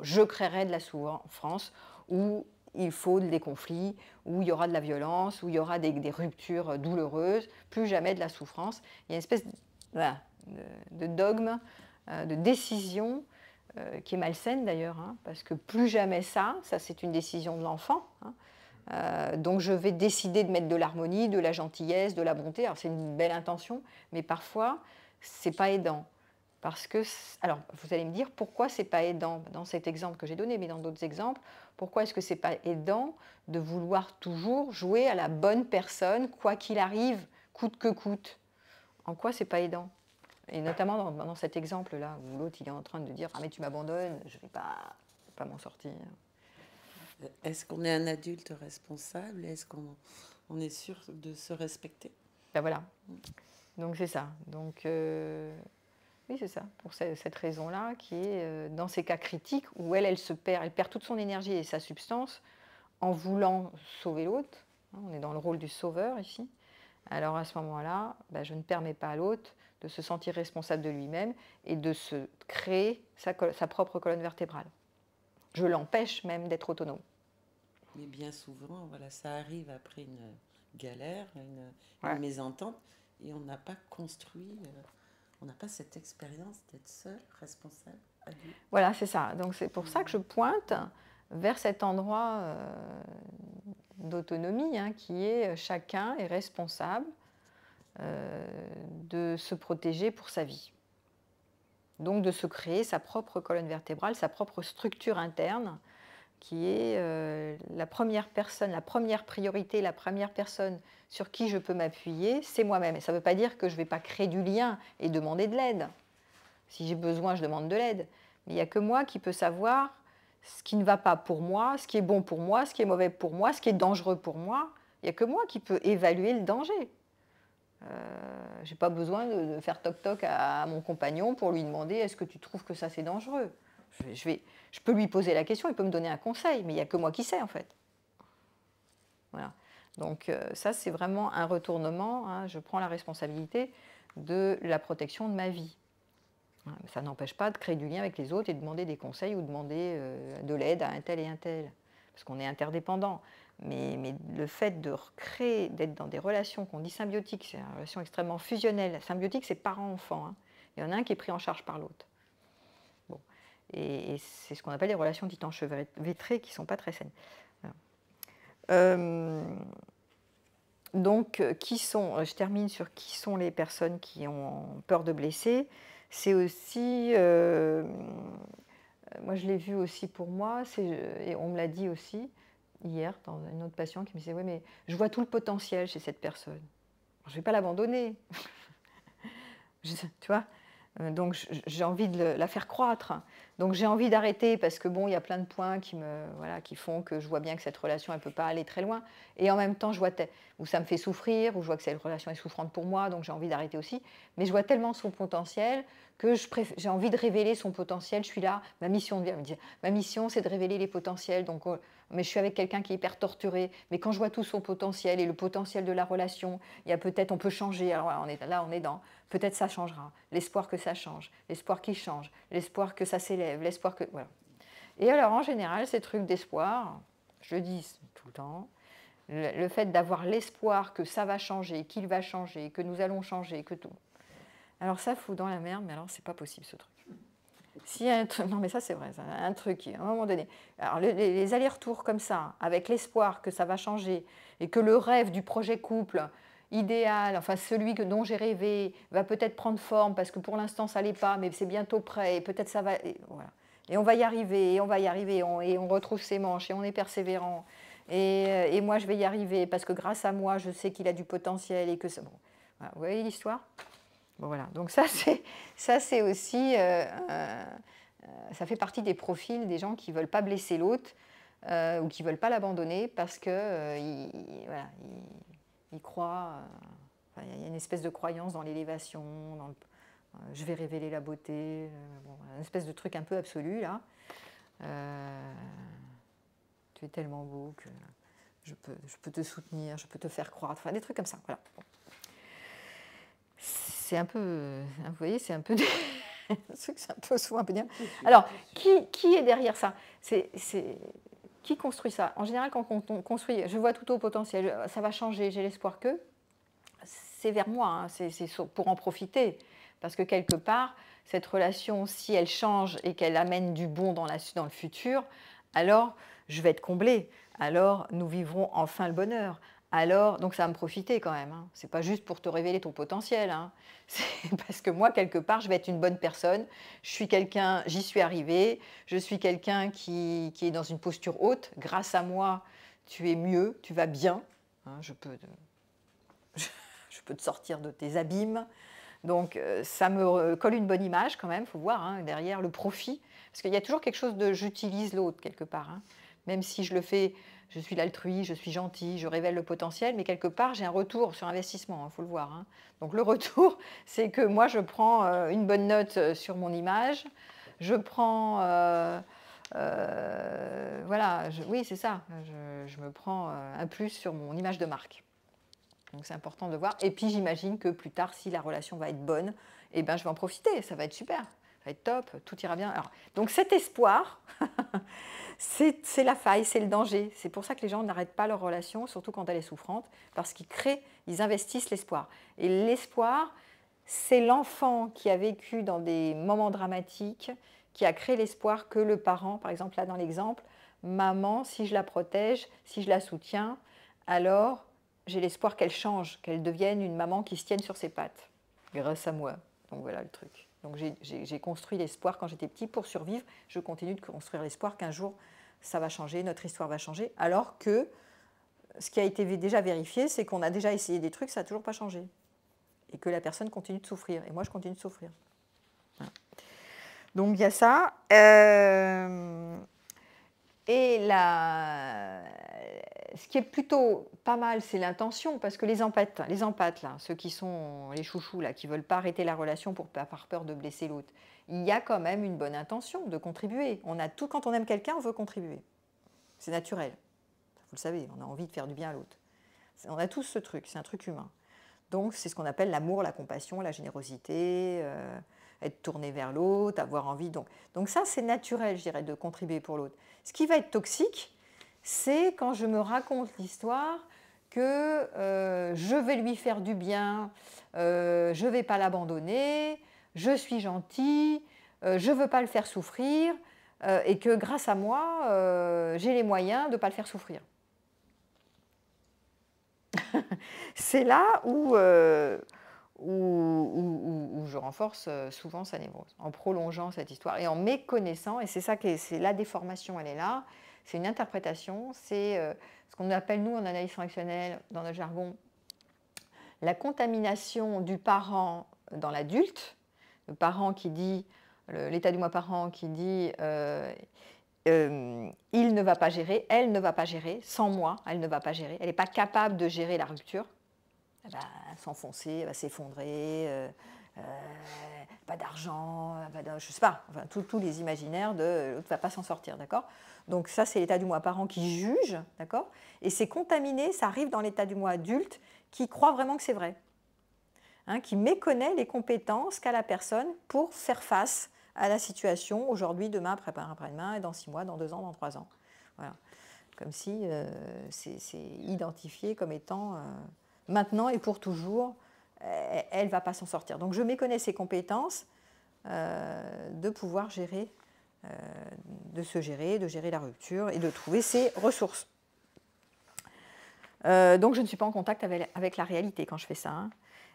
je créerai de la souffrance où il faut des conflits, où il y aura de la violence, où il y aura des ruptures douloureuses, plus jamais de la souffrance. Il y a une espèce voilà, de dogme, de décision qui est malsaine d'ailleurs, hein, parce que plus jamais ça c'est une décision de l'enfant. Hein. Donc je vais décider de mettre de l'harmonie, de la gentillesse, de la bonté. Alors c'est une belle intention, mais parfois c'est pas aidant. Parce que, alors vous allez me dire pourquoi c'est pas aidant dans cet exemple que j'ai donné, mais dans d'autres exemples, pourquoi est-ce que c'est pas aidant de vouloir toujours jouer à la bonne personne, quoi qu'il arrive, coûte que coûte? En quoi c'est pas aidant? Et notamment dans cet exemple-là, où l'autre il est en train de dire « Ah mais tu m'abandonnes, je ne vais pas m'en sortir ». Est-ce qu'on est un adulte responsable? Est-ce qu'on est sûr de se respecter? Ben voilà. Donc c'est ça. Donc oui, c'est ça. Pour cette raison-là, qui est dans ces cas critiques où elle perd toute son énergie et sa substance en voulant sauver l'autre. On est dans le rôle du sauveur ici. Alors à ce moment-là, ben, je ne permets pas à l'autre de se sentir responsable de lui-même et de se créer sa propre colonne vertébrale. Je l'empêche même d'être autonome. Mais bien souvent, voilà, ça arrive après une galère, une mésentente, et on n'a pas construit, on n'a pas cette expérience d'être seul, responsable, adulte. Voilà, c'est ça. Donc c'est pour ça que je pointe vers cet endroit d'autonomie, hein, qui est chacun est responsable de se protéger pour sa vie. Donc de se créer sa propre colonne vertébrale, sa propre structure interne, qui est la première personne, la première priorité, la première personne sur qui je peux m'appuyer, c'est moi-même. Et ça ne veut pas dire que je ne vais pas créer du lien et demander de l'aide. Si j'ai besoin, je demande de l'aide. Mais il n'y a que moi qui peux savoir ce qui ne va pas pour moi, ce qui est bon pour moi, ce qui est mauvais pour moi, ce qui est dangereux pour moi. Il n'y a que moi qui peux évaluer le danger. Je n'ai pas besoin de faire toc-toc à mon compagnon pour lui demander « Est-ce que tu trouves que ça c'est dangereux ?» Je peux lui poser la question, il peut me donner un conseil, mais il n'y a que moi qui sais en fait. Voilà. Donc ça c'est vraiment un retournement, hein, je prends la responsabilité de la protection de ma vie. Ça n'empêche pas de créer du lien avec les autres et de demander des conseils ou demander de l'aide à un tel et un tel, parce qu'on est interdépendants. Mais le fait de recréer, d'être dans des relations qu'on dit symbiotiques, c'est une relation extrêmement fusionnelle. Symbiotique, c'est parent-enfant. Hein. Il y en a un qui est pris en charge par l'autre. Bon. Et c'est ce qu'on appelle les relations dites enchevêtrées, qui ne sont pas très saines. Donc, je termine sur qui sont les personnes qui ont peur de blesser. C'est aussi, moi je l'ai vu aussi pour moi, et on me l'a dit aussi hier dans une autre patiente qui me disait « Oui, mais je vois tout le potentiel chez cette personne. Je ne vais pas l'abandonner. » Tu vois ? Donc j'ai envie de la faire croître. Donc j'ai envie d'arrêter parce que bon, il y a plein de points qui font que je vois bien que cette relation, elle ne peut pas aller très loin. Et en même temps, je vois où ça me fait souffrir, où je vois que cette relation est souffrante pour moi, donc j'ai envie d'arrêter aussi. Mais je vois tellement son potentiel que j'ai envie de révéler son potentiel. Je suis là, ma mission, c'est de révéler les potentiels. Donc, mais je suis avec quelqu'un qui est hyper torturé. Mais quand je vois tout son potentiel et le potentiel de la relation, il y a peut-être, on peut changer. Alors là, on est dans, peut-être ça changera. L'espoir que ça change, l'espoir qu'il change, l'espoir que ça s'élève, l'espoir que... Voilà. Et alors, en général, ces trucs d'espoir, je le dis tout le temps, le fait d'avoir l'espoir que ça va changer, qu'il va changer, que nous allons changer, que tout. Alors ça fout dans la merde, mais alors c'est pas possible ce truc. S'il y a un truc, non mais ça c'est vrai, un truc, à un moment donné, alors les allers-retours comme ça, avec l'espoir que ça va changer, et que le rêve du projet couple idéal, enfin celui dont j'ai rêvé, va peut-être prendre forme, parce que pour l'instant ça l'est pas, mais c'est bientôt prêt, et peut-être ça va... Et, voilà. Et on va y arriver, et on va y arriver, et on retrouve ses manches, et on est persévérant. Et moi je vais y arriver, parce que grâce à moi, je sais qu'il a du potentiel, et que c'est bon. Voilà. Vous voyez l'histoire ? Bon, voilà. Donc ça c'est aussi, ça fait partie des profils des gens qui ne veulent pas blesser l'autre ou qui ne veulent pas l'abandonner parce qu'ils croient, il y a une espèce de croyance dans l'élévation, Je vais révéler la beauté, bon, une espèce de truc un peu absolu là. Tu es tellement beau que je peux te soutenir, je peux te faire croire, enfin des trucs comme ça. Voilà. Bon. C'est un peu, vous voyez, c'est un peu, c'est un peu souvent un peu dire. Alors, qui est derrière ça? Qui construit ça? En général, quand on construit, je vois tout au potentiel, ça va changer, j'ai l'espoir que, c'est vers moi, hein, c'est pour en profiter. Parce que quelque part, cette relation, si elle change et qu'elle amène du bon dans le futur, alors je vais être comblée. Alors nous vivrons enfin le bonheur. Alors, donc ça va me profiter quand même. Hein. Ce n'est pas juste pour te révéler ton potentiel. Hein. C'est parce que moi, quelque part, je vais être une bonne personne. Je suis quelqu'un, j'y suis arrivée. Je suis quelqu'un qui est dans une posture haute. Grâce à moi, tu es mieux, tu vas bien. Hein, je peux te sortir de tes abîmes. Donc ça me colle une bonne image quand même, il faut voir hein, derrière le profit. Parce qu'il y a toujours quelque chose de j'utilise l'autre quelque part. Hein. Même si je le fais, je suis l'altruiste, je suis gentil, je révèle le potentiel, mais quelque part j'ai un retour sur investissement, il faut le voir. Hein. Donc le retour, c'est que moi je prends une bonne note sur mon image, je prends... voilà, oui c'est ça, je me prends un plus sur mon image de marque. Donc c'est important de voir. Et puis j'imagine que plus tard, si la relation va être bonne, eh ben, je vais en profiter, ça va être super, ça va être top, tout ira bien. Alors, donc cet espoir, c'est la faille, c'est le danger. C'est pour ça que les gens n'arrêtent pas leur relation, surtout quand elle est souffrante, parce qu'ils créent, ils investissent l'espoir. Et l'espoir, c'est l'enfant qui a vécu dans des moments dramatiques, qui a créé l'espoir que le parent, par exemple là dans l'exemple, maman, si je la protège, si je la soutiens, alors j'ai l'espoir qu'elle change, qu'elle devienne une maman qui se tienne sur ses pattes, grâce à moi. Donc voilà le truc. Donc j'ai construit l'espoir quand j'étais petit pour survivre. Je continue de construire l'espoir qu'un jour ça va changer, notre histoire va changer. Alors que ce qui a été déjà vérifié, c'est qu'on a déjà essayé des trucs, ça n'a toujours pas changé. Et que la personne continue de souffrir. Et moi, je continue de souffrir. Voilà. Donc il y a ça. Et ce qui est plutôt pas mal, c'est l'intention, parce que les empathes là, ceux qui sont les chouchous, là, qui ne veulent pas arrêter la relation pour pas avoir peur de blesser l'autre, il y a quand même une bonne intention de contribuer. On a tout, quand on aime quelqu'un, on veut contribuer. C'est naturel. Vous le savez, on a envie de faire du bien à l'autre. On a tous ce truc, c'est un truc humain. Donc c'est ce qu'on appelle l'amour, la compassion, la générosité, être tourné vers l'autre, avoir envie. Donc ça, c'est naturel, je dirais, de contribuer pour l'autre. Ce qui va être toxique, c'est quand je me raconte l'histoire que je vais lui faire du bien, je ne vais pas l'abandonner, je suis gentil, je ne veux pas le faire souffrir, et que grâce à moi, j'ai les moyens de ne pas le faire souffrir. C'est là où je renforce souvent sa névrose, en prolongeant cette histoire et en méconnaissant, et c'est ça que c'est la déformation, elle est là, c'est une interprétation, c'est ce qu'on appelle nous en analyse fonctionnelle, dans notre jargon, la contamination du parent dans l'adulte, le parent qui dit, l'état du moi parent qui dit il ne va pas gérer, elle ne va pas gérer, sans moi, elle ne va pas gérer, elle n'est pas capable de gérer la rupture, elle va s'enfoncer, elle va s'effondrer, pas d'argent, je ne sais pas, enfin, tous les imaginaires de l'autre ne va pas s'en sortir, d'accord? Donc ça, c'est l'état du moi parent qui juge, d'accord? Et c'est contaminé, ça arrive dans l'état du moi adulte qui croit vraiment que c'est vrai, hein, qui méconnaît les compétences qu'a la personne pour faire face à la situation aujourd'hui, demain, après-demain, et dans 6 mois, dans 2 ans, dans 3 ans. Voilà. Comme si c'est identifié comme étant maintenant et pour toujours, elle ne va pas s'en sortir. Donc je méconnais ses compétences de pouvoir gérer, de gérer la rupture et de trouver ses ressources. Donc je ne suis pas en contact avec la réalité quand je fais ça. Hein.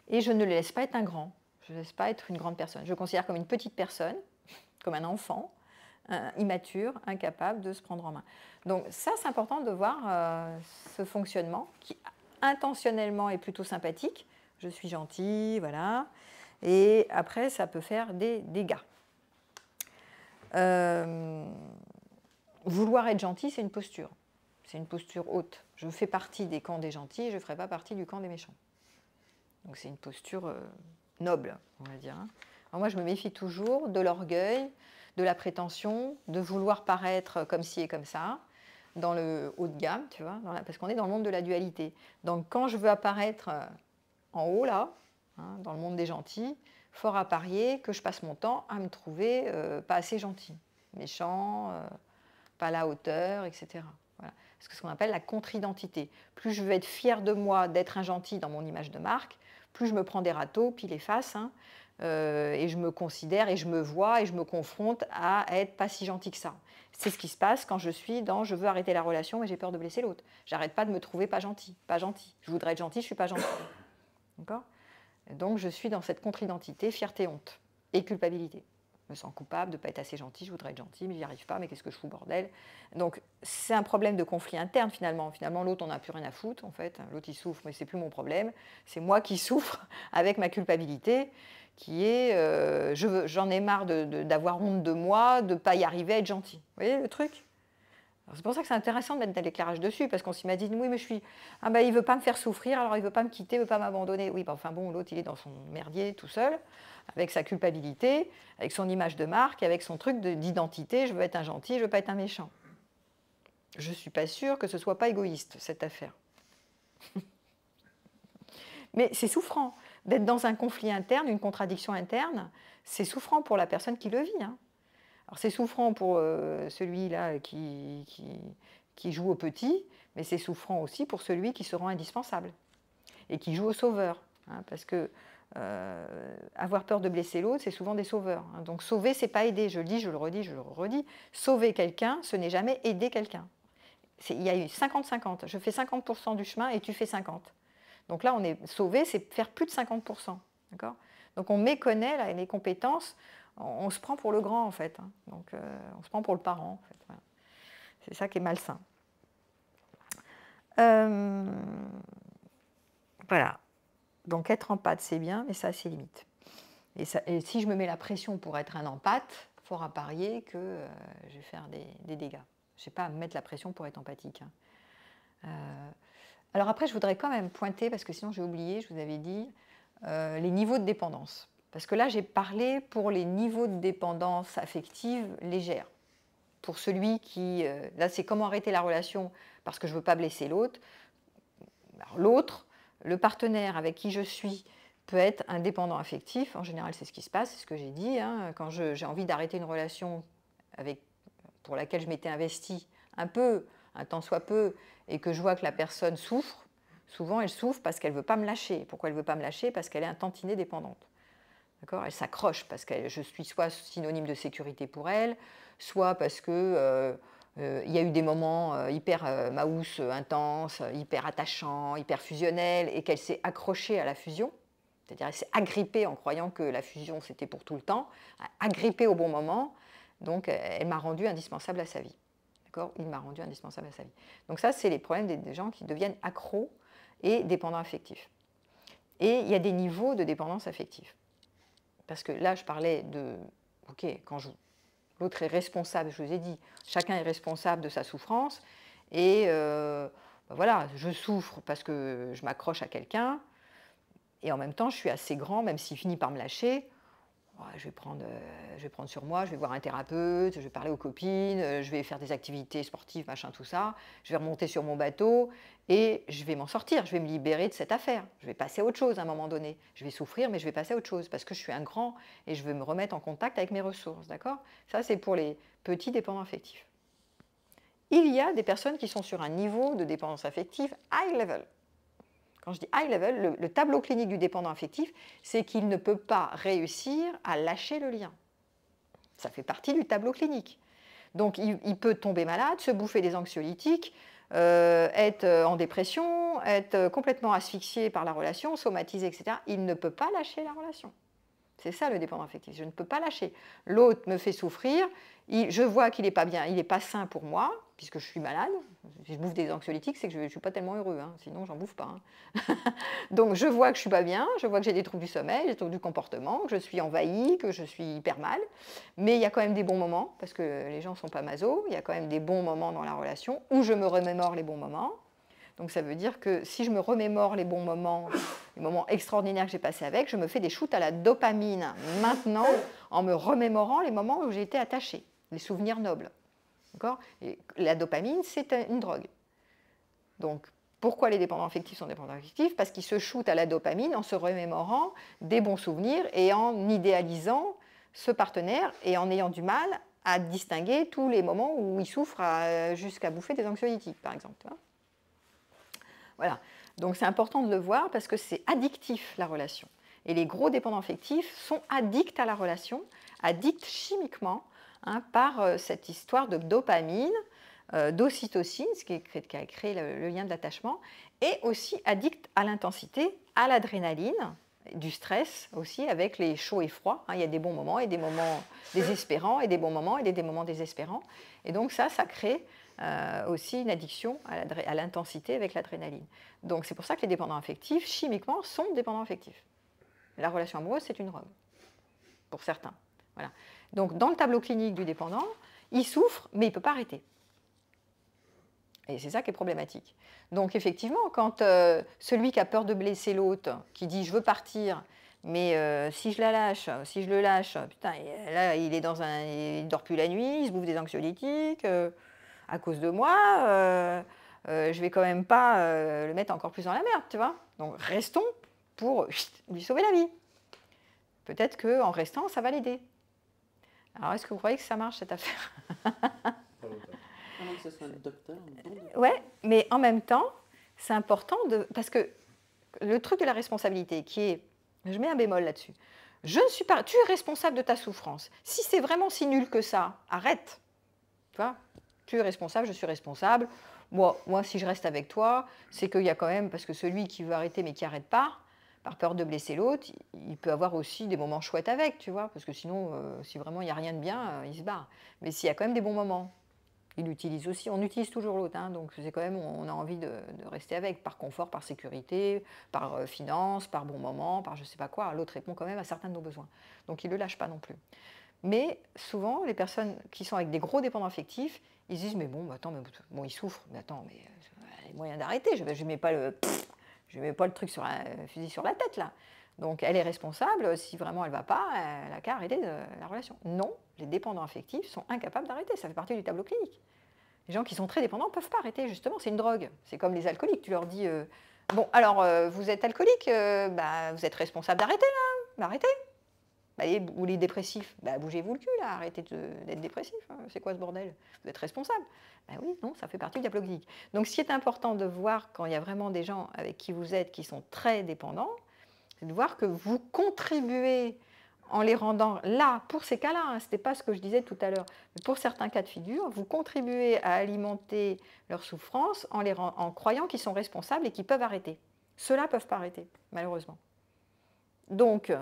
Et je ne le laisse pas être un grand. Je ne laisse pas être une grande personne. Je le considère comme une petite personne, comme un enfant, immature, incapable de se prendre en main. Donc ça, c'est important de voir ce fonctionnement qui, intentionnellement, est plutôt sympathique. Je suis gentil, voilà. Et après, ça peut faire des dégâts. Vouloir être gentil, c'est une posture. C'est une posture haute. Je fais partie des camps des gentils, je ne ferai pas partie du camp des méchants. Donc c'est une posture noble, on va dire. Hein. Alors moi, je me méfie toujours de l'orgueil, de la prétention, de vouloir paraître comme ci et comme ça, dans le haut de gamme, tu vois, parce qu'on est dans le monde de la dualité. Donc quand je veux apparaître en haut, là, hein, dans le monde des gentils, fort à parier que je passe mon temps à me trouver pas assez gentil, méchant, pas à la hauteur, etc. Voilà. C'est ce qu'on appelle la contre-identité. Plus je veux être fière de moi d'être un gentil dans mon image de marque, plus je me prends des râteaux, pile et face, hein, et je me considère et je me vois et je me confronte à être pas si gentil que ça. C'est ce qui se passe quand je suis dans je veux arrêter la relation mais j'ai peur de blesser l'autre. J'arrête pas de me trouver pas gentil, pas gentil. Je voudrais être gentil, je suis pas gentil. D'accord ? Donc je suis dans cette contre-identité, fierté-honte et culpabilité. Je me sens coupable de ne pas être assez gentil, je voudrais être gentil, mais j'y arrive pas, mais qu'est-ce que je fous, bordel. Donc c'est un problème de conflit interne finalement. Finalement, l'autre, on n'a plus rien à foutre, en fait. L'autre, il souffre, mais c'est plus mon problème. C'est moi qui souffre avec ma culpabilité, qui est j'en ai marre d'avoir honte de moi, de ne pas y arriver à être gentil. Vous voyez le truc ? C'est pour ça que c'est intéressant de mettre de l'éclairage dessus, parce qu'on s'imagine, oui, mais je suis. Ah ben, il ne veut pas me faire souffrir, alors il ne veut pas me quitter, il ne veut pas m'abandonner. Oui, ben, enfin bon, l'autre, il est dans son merdier tout seul, avec sa culpabilité, avec son image de marque, avec son truc d'identité, je veux être un gentil, je ne veux pas être un méchant. Je ne suis pas sûre que ce ne soit pas égoïste, cette affaire. Mais c'est souffrant. D'être dans un conflit interne, une contradiction interne, c'est souffrant pour la personne qui le vit, hein. Alors c'est souffrant pour celui-là qui joue au petit, mais c'est souffrant aussi pour celui qui se rend indispensable et qui joue au sauveur. Hein, parce que avoir peur de blesser l'autre, c'est souvent des sauveurs. Hein. Donc sauver, c'est pas aider. Je le dis, je le redis, je le redis. Sauver quelqu'un, ce n'est jamais aider quelqu'un. Il y a eu 50-50. Je fais 50% du chemin et tu fais 50%. Donc là, on est sauver, c'est faire plus de 50%. D'accord ? Donc on méconnaît là, les compétences. On se prend pour le grand, en fait. Hein. Donc, on se prend pour le parent, en fait. Voilà. C'est ça qui est malsain. Voilà. Donc, être empathe, c'est bien, mais ça a ses limites. Et si je me mets la pression pour être un empathe, fort à parier que je vais faire des dégâts. Je n'ai pas à me mettre la pression pour être empathique. Hein. Alors après, je voudrais quand même pointer, parce que sinon j'ai oublié, je vous avais dit, les niveaux de dépendance. Parce que là, j'ai parlé pour les niveaux de dépendance affective légère. Pour celui qui... là, c'est comment arrêter la relation parce que je ne veux pas blesser l'autre. L'autre, le partenaire avec qui je suis, peut être un dépendant affectif. En général, c'est ce qui se passe, c'est ce que j'ai dit. Hein. Quand j'ai envie d'arrêter une relation pour laquelle je m'étais investie un tant soit peu, et que je vois que la personne souffre, souvent elle souffre parce qu'elle ne veut pas me lâcher. Pourquoi elle ne veut pas me lâcher ? Parce qu'elle est un tantinet dépendante. D'accord ? Elle s'accroche parce que je suis soit synonyme de sécurité pour elle, soit parce que il y a eu des moments hyper maous, intenses, hyper attachants, hyper fusionnels, et qu'elle s'est accrochée à la fusion. C'est-à-dire elle s'est agrippée en croyant que la fusion c'était pour tout le temps, agrippée au bon moment, donc elle m'a rendu indispensable à sa vie. D'accord ? Il m'a rendu indispensable à sa vie. Donc ça, c'est les problèmes des gens qui deviennent accros et dépendants affectifs. Et il y a des niveaux de dépendance affective. Parce que là, je parlais de, ok, quand l'autre est responsable, je vous ai dit, chacun est responsable de sa souffrance, et voilà, je souffre parce que je m'accroche à quelqu'un, et en même temps, je suis assez grand, même s'il finit par me lâcher, je vais prendre sur moi, je vais voir un thérapeute, je vais parler aux copines, je vais faire des activités sportives, machin, tout ça, je vais remonter sur mon bateau et je vais m'en sortir, je vais me libérer de cette affaire, je vais passer à autre chose à un moment donné, je vais souffrir mais je vais passer à autre chose parce que je suis un grand et je veux me remettre en contact avec mes ressources, d'accord ? Ça c'est pour les petits dépendants affectifs. Il y a des personnes qui sont sur un niveau de dépendance affective high level. Quand je dis high level, le tableau clinique du dépendant affectif, c'est qu'il ne peut pas réussir à lâcher le lien. Ça fait partie du tableau clinique. Donc il peut tomber malade, se bouffer des anxiolytiques, être en dépression, être complètement asphyxié par la relation, somatisé, etc. Il ne peut pas lâcher la relation. C'est ça le dépendant affectif, je ne peux pas lâcher. L'autre me fait souffrir, je vois qu'il n'est pas bien, il n'est pas sain pour moi, puisque je suis malade. Si je bouffe des anxiolytiques, c'est que je ne suis pas tellement heureux, hein, sinon j'en bouffe pas. Hein. Donc je vois que je ne suis pas bien, je vois que j'ai des troubles du sommeil, des troubles du comportement, que je suis envahie, que je suis hyper mal. Mais il y a quand même des bons moments, parce que les gens ne sont pas maso, il y a quand même des bons moments dans la relation, où je me remémore les bons moments. Donc ça veut dire que si je me remémore les bons moments, les moments extraordinaires que j'ai passés avec, je me fais des shoots à la dopamine maintenant en me remémorant les moments où j'ai été attachée, les souvenirs nobles. D'accord ? Et la dopamine, c'est une drogue. Donc pourquoi les dépendants affectifs sont dépendants affectifs ? Parce qu'ils se shootent à la dopamine en se remémorant des bons souvenirs et en idéalisant ce partenaire et en ayant du mal à distinguer tous les moments où ils souffrent jusqu'à bouffer des anxiolytiques, par exemple. Voilà. Donc c'est important de le voir parce que c'est addictif, la relation. Et les gros dépendants affectifs sont addicts à la relation, addicts chimiquement par cette histoire de dopamine, d'ocytocine, ce qui a créé le lien de l'attachement, et aussi addicts à l'intensité, à l'adrénaline, du stress aussi, avec les chauds et froids. Il y a des bons moments et des moments désespérants, et des bons moments et des moments désespérants. Et donc ça crée aussi une addiction à l'intensité avec l'adrénaline. Donc c'est pour ça que les dépendants affectifs, chimiquement, sont dépendants affectifs. La relation amoureuse, c'est une drogue, pour certains. Voilà. Donc dans le tableau clinique du dépendant, il souffre, mais il ne peut pas arrêter. Et c'est ça qui est problématique. Donc effectivement, quand celui qui a peur de blesser l'autre, qui dit « je veux partir », mais si je le lâche, putain, là il ne dort plus la nuit, il se bouffe des anxiolytiques à cause de moi, je vais quand même pas le mettre encore plus dans la merde, tu vois. Donc restons pour lui sauver la vie. Peut-être qu'en restant, ça va l'aider. Alors est-ce que vous croyez que ça marche cette affaire ? Avant que ce soit le docteur. Oui, mais en même temps, c'est important parce que le truc de la responsabilité qui est, je mets un bémol là-dessus, tu es responsable de ta souffrance. Si c'est vraiment si nul que ça, arrête. Tu vois, tu es responsable, je suis responsable. Moi, si je reste avec toi, c'est qu'il y a quand même, parce que celui qui veut arrêter mais qui n'arrête pas, par peur de blesser l'autre, il peut avoir aussi des moments chouettes avec, tu vois, parce que sinon, si vraiment il n'y a rien de bien, il se barre. Mais s'il y a quand même des bons moments, il utilise aussi, on utilise toujours l'autre, donc c'est quand même, on a envie de rester avec, par confort, par sécurité, par finance, par bon moment, par je ne sais pas quoi. L'autre répond quand même à certains de nos besoins. Donc il ne le lâche pas non plus. Mais souvent, les personnes qui sont avec des gros dépendants affectifs, ils se disent, mais bon, attends, ils souffrent, mais attends, mais il y a moyen d'arrêter, je ne mets pas le truc sur fusil sur la tête, là. Donc elle est responsable, si vraiment elle ne va pas, elle n'a qu'à arrêter la relation. Non, les dépendants affectifs sont incapables d'arrêter, ça fait partie du tableau clinique. Les gens qui sont très dépendants ne peuvent pas arrêter, justement, c'est une drogue. C'est comme les alcooliques, tu leur dis, bon, alors, vous êtes alcoolique, vous êtes responsable d'arrêter, là, arrêtez. Ou les dépressifs, bougez-vous le cul, là, arrêtez d'être dépressif, c'est quoi ce bordel ? Vous êtes responsable. Oui, non, ça fait partie du tableau clinique. Donc ce qui est important de voir quand il y a vraiment des gens avec qui vous êtes qui sont très dépendants, c'est de voir que vous contribuez en les rendant là, pour ces cas-là, ce n'était pas ce que je disais tout à l'heure, mais pour certains cas de figure, vous contribuez à alimenter leur souffrance en croyant qu'ils sont responsables et qu'ils peuvent arrêter. Ceux-là ne peuvent pas arrêter, malheureusement. Donc,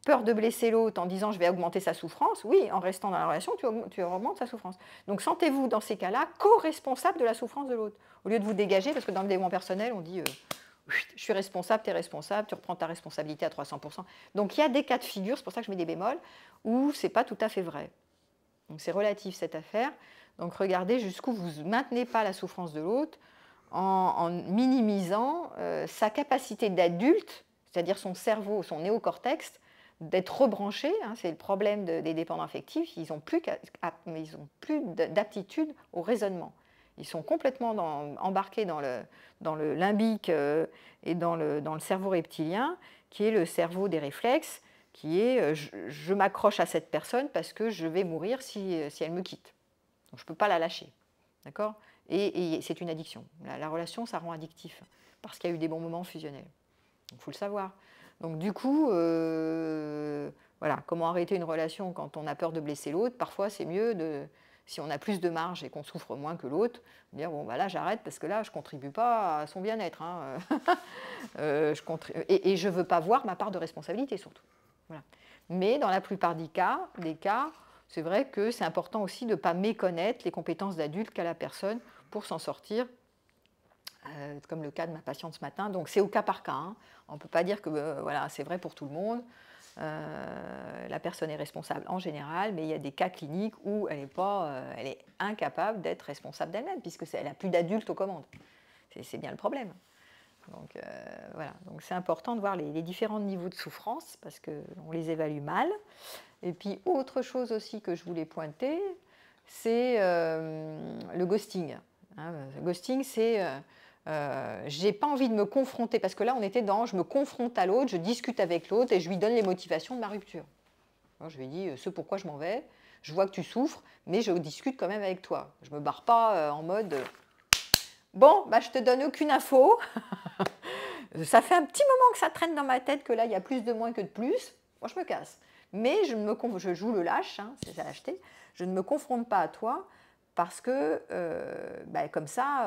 peur de blesser l'autre en disant je vais augmenter sa souffrance, oui, en restant dans la relation, tu augmentes sa souffrance. Donc sentez-vous dans ces cas-là co-responsable de la souffrance de l'autre, au lieu de vous dégager, parce que dans le développement personnel, on dit je suis responsable, tu es responsable, tu reprends ta responsabilité à 300%. Donc il y a des cas de figure, c'est pour ça que je mets des bémols, où ce n'est pas tout à fait vrai. Donc c'est relatif cette affaire. Donc regardez jusqu'où vous ne maintenez pas la souffrance de l'autre en minimisant sa capacité d'adulte, c'est-à-dire son cerveau, son néocortex, d'être rebranché, c'est le problème des dépendants affectifs, ils n'ont plus d'aptitude au raisonnement. Ils sont complètement embarqués dans le limbique et dans le cerveau reptilien, qui est le cerveau des réflexes, qui est je m'accroche à cette personne parce que je vais mourir si elle me quitte. Donc je ne peux pas la lâcher. D'accord ? Et c'est une addiction. La relation, ça rend addictif, parce qu'il y a eu des bons moments fusionnels. Il faut le savoir. Donc du coup, voilà, comment arrêter une relation quand on a peur de blesser l'autre ? Parfois, c'est mieux, si on a plus de marge et qu'on souffre moins que l'autre, de dire, bon, là, j'arrête parce que là, je ne contribue pas à son bien-être. Et je ne veux pas voir ma part de responsabilité, surtout. Voilà. Mais dans la plupart des cas, c'est vrai que c'est important aussi de ne pas méconnaître les compétences d'adulte qu'a la personne pour s'en sortir. Comme le cas de ma patiente ce matin, donc c'est au cas par cas. On ne peut pas dire que voilà, c'est vrai pour tout le monde. La personne est responsable en général, mais il y a des cas cliniques où elle est incapable d'être responsable d'elle-même, puisqu'elle n'a plus d'adulte aux commandes. C'est bien le problème. Donc voilà, donc c'est important de voir les différents niveaux de souffrance parce qu'on les évalue mal. Et puis autre chose aussi que je voulais pointer, c'est le ghosting. Hein, le ghosting, c'est j'ai pas envie de me confronter parce que là on était dans je me confronte à l'autre, je discute avec l'autre et je lui donne les motivations de ma rupture. Alors, je lui ai dit ce pourquoi je m'en vais, je vois que tu souffres, mais je discute quand même avec toi. Je me barre pas en mode bon, bah, je te donne aucune info. Ça fait un petit moment que ça traîne dans ma tête que là, il y a plus de moins que de plus. Moi, je me casse. Mais je joue le lâche, hein, c'est la lâcheté. Je ne me confronte pas à toi parce que, comme ça,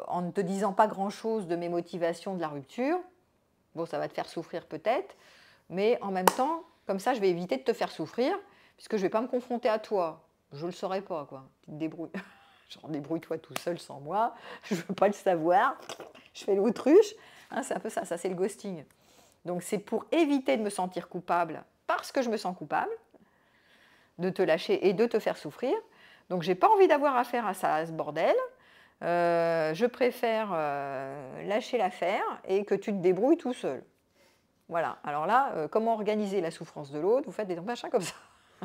en ne te disant pas grand-chose de mes motivations de la rupture, bon, ça va te faire souffrir peut-être, mais en même temps, comme ça, je vais éviter de te faire souffrir puisque je ne vais pas me confronter à toi. Je ne le saurais pas, quoi. Tu te débrouilles. Genre, débrouille-toi tout seul sans moi, je ne veux pas le savoir, je fais l'autruche. Hein, c'est un peu ça, ça c'est le ghosting. Donc c'est pour éviter de me sentir coupable, parce que je me sens coupable, de te lâcher et de te faire souffrir. Donc j'ai pas envie d'avoir affaire à ça, à ce bordel. Je préfère lâcher l'affaire et que tu te débrouilles tout seul. Voilà, alors là, comment organiser la souffrance de l'autre? Vous faites des machins comme ça.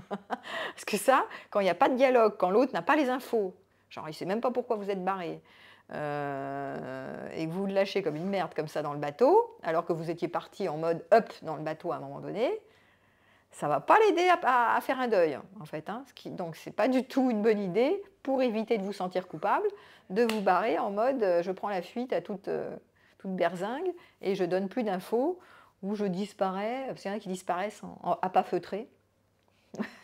Parce que ça, quand il n'y a pas de dialogue, quand l'autre n'a pas les infos, genre il ne sait même pas pourquoi vous êtes barré, et que vous le lâchez comme une merde comme ça dans le bateau, alors que vous étiez parti en mode up dans le bateau à un moment donné, ça ne va pas l'aider à faire un deuil, en fait. Hein, donc ce n'est pas du tout une bonne idée, pour éviter de vous sentir coupable, de vous barrer en mode je prends la fuite à toute berzingue et je donne plus d'infos, ou je disparais, parce qu'il y en a qui disparaissent à pas feutrer.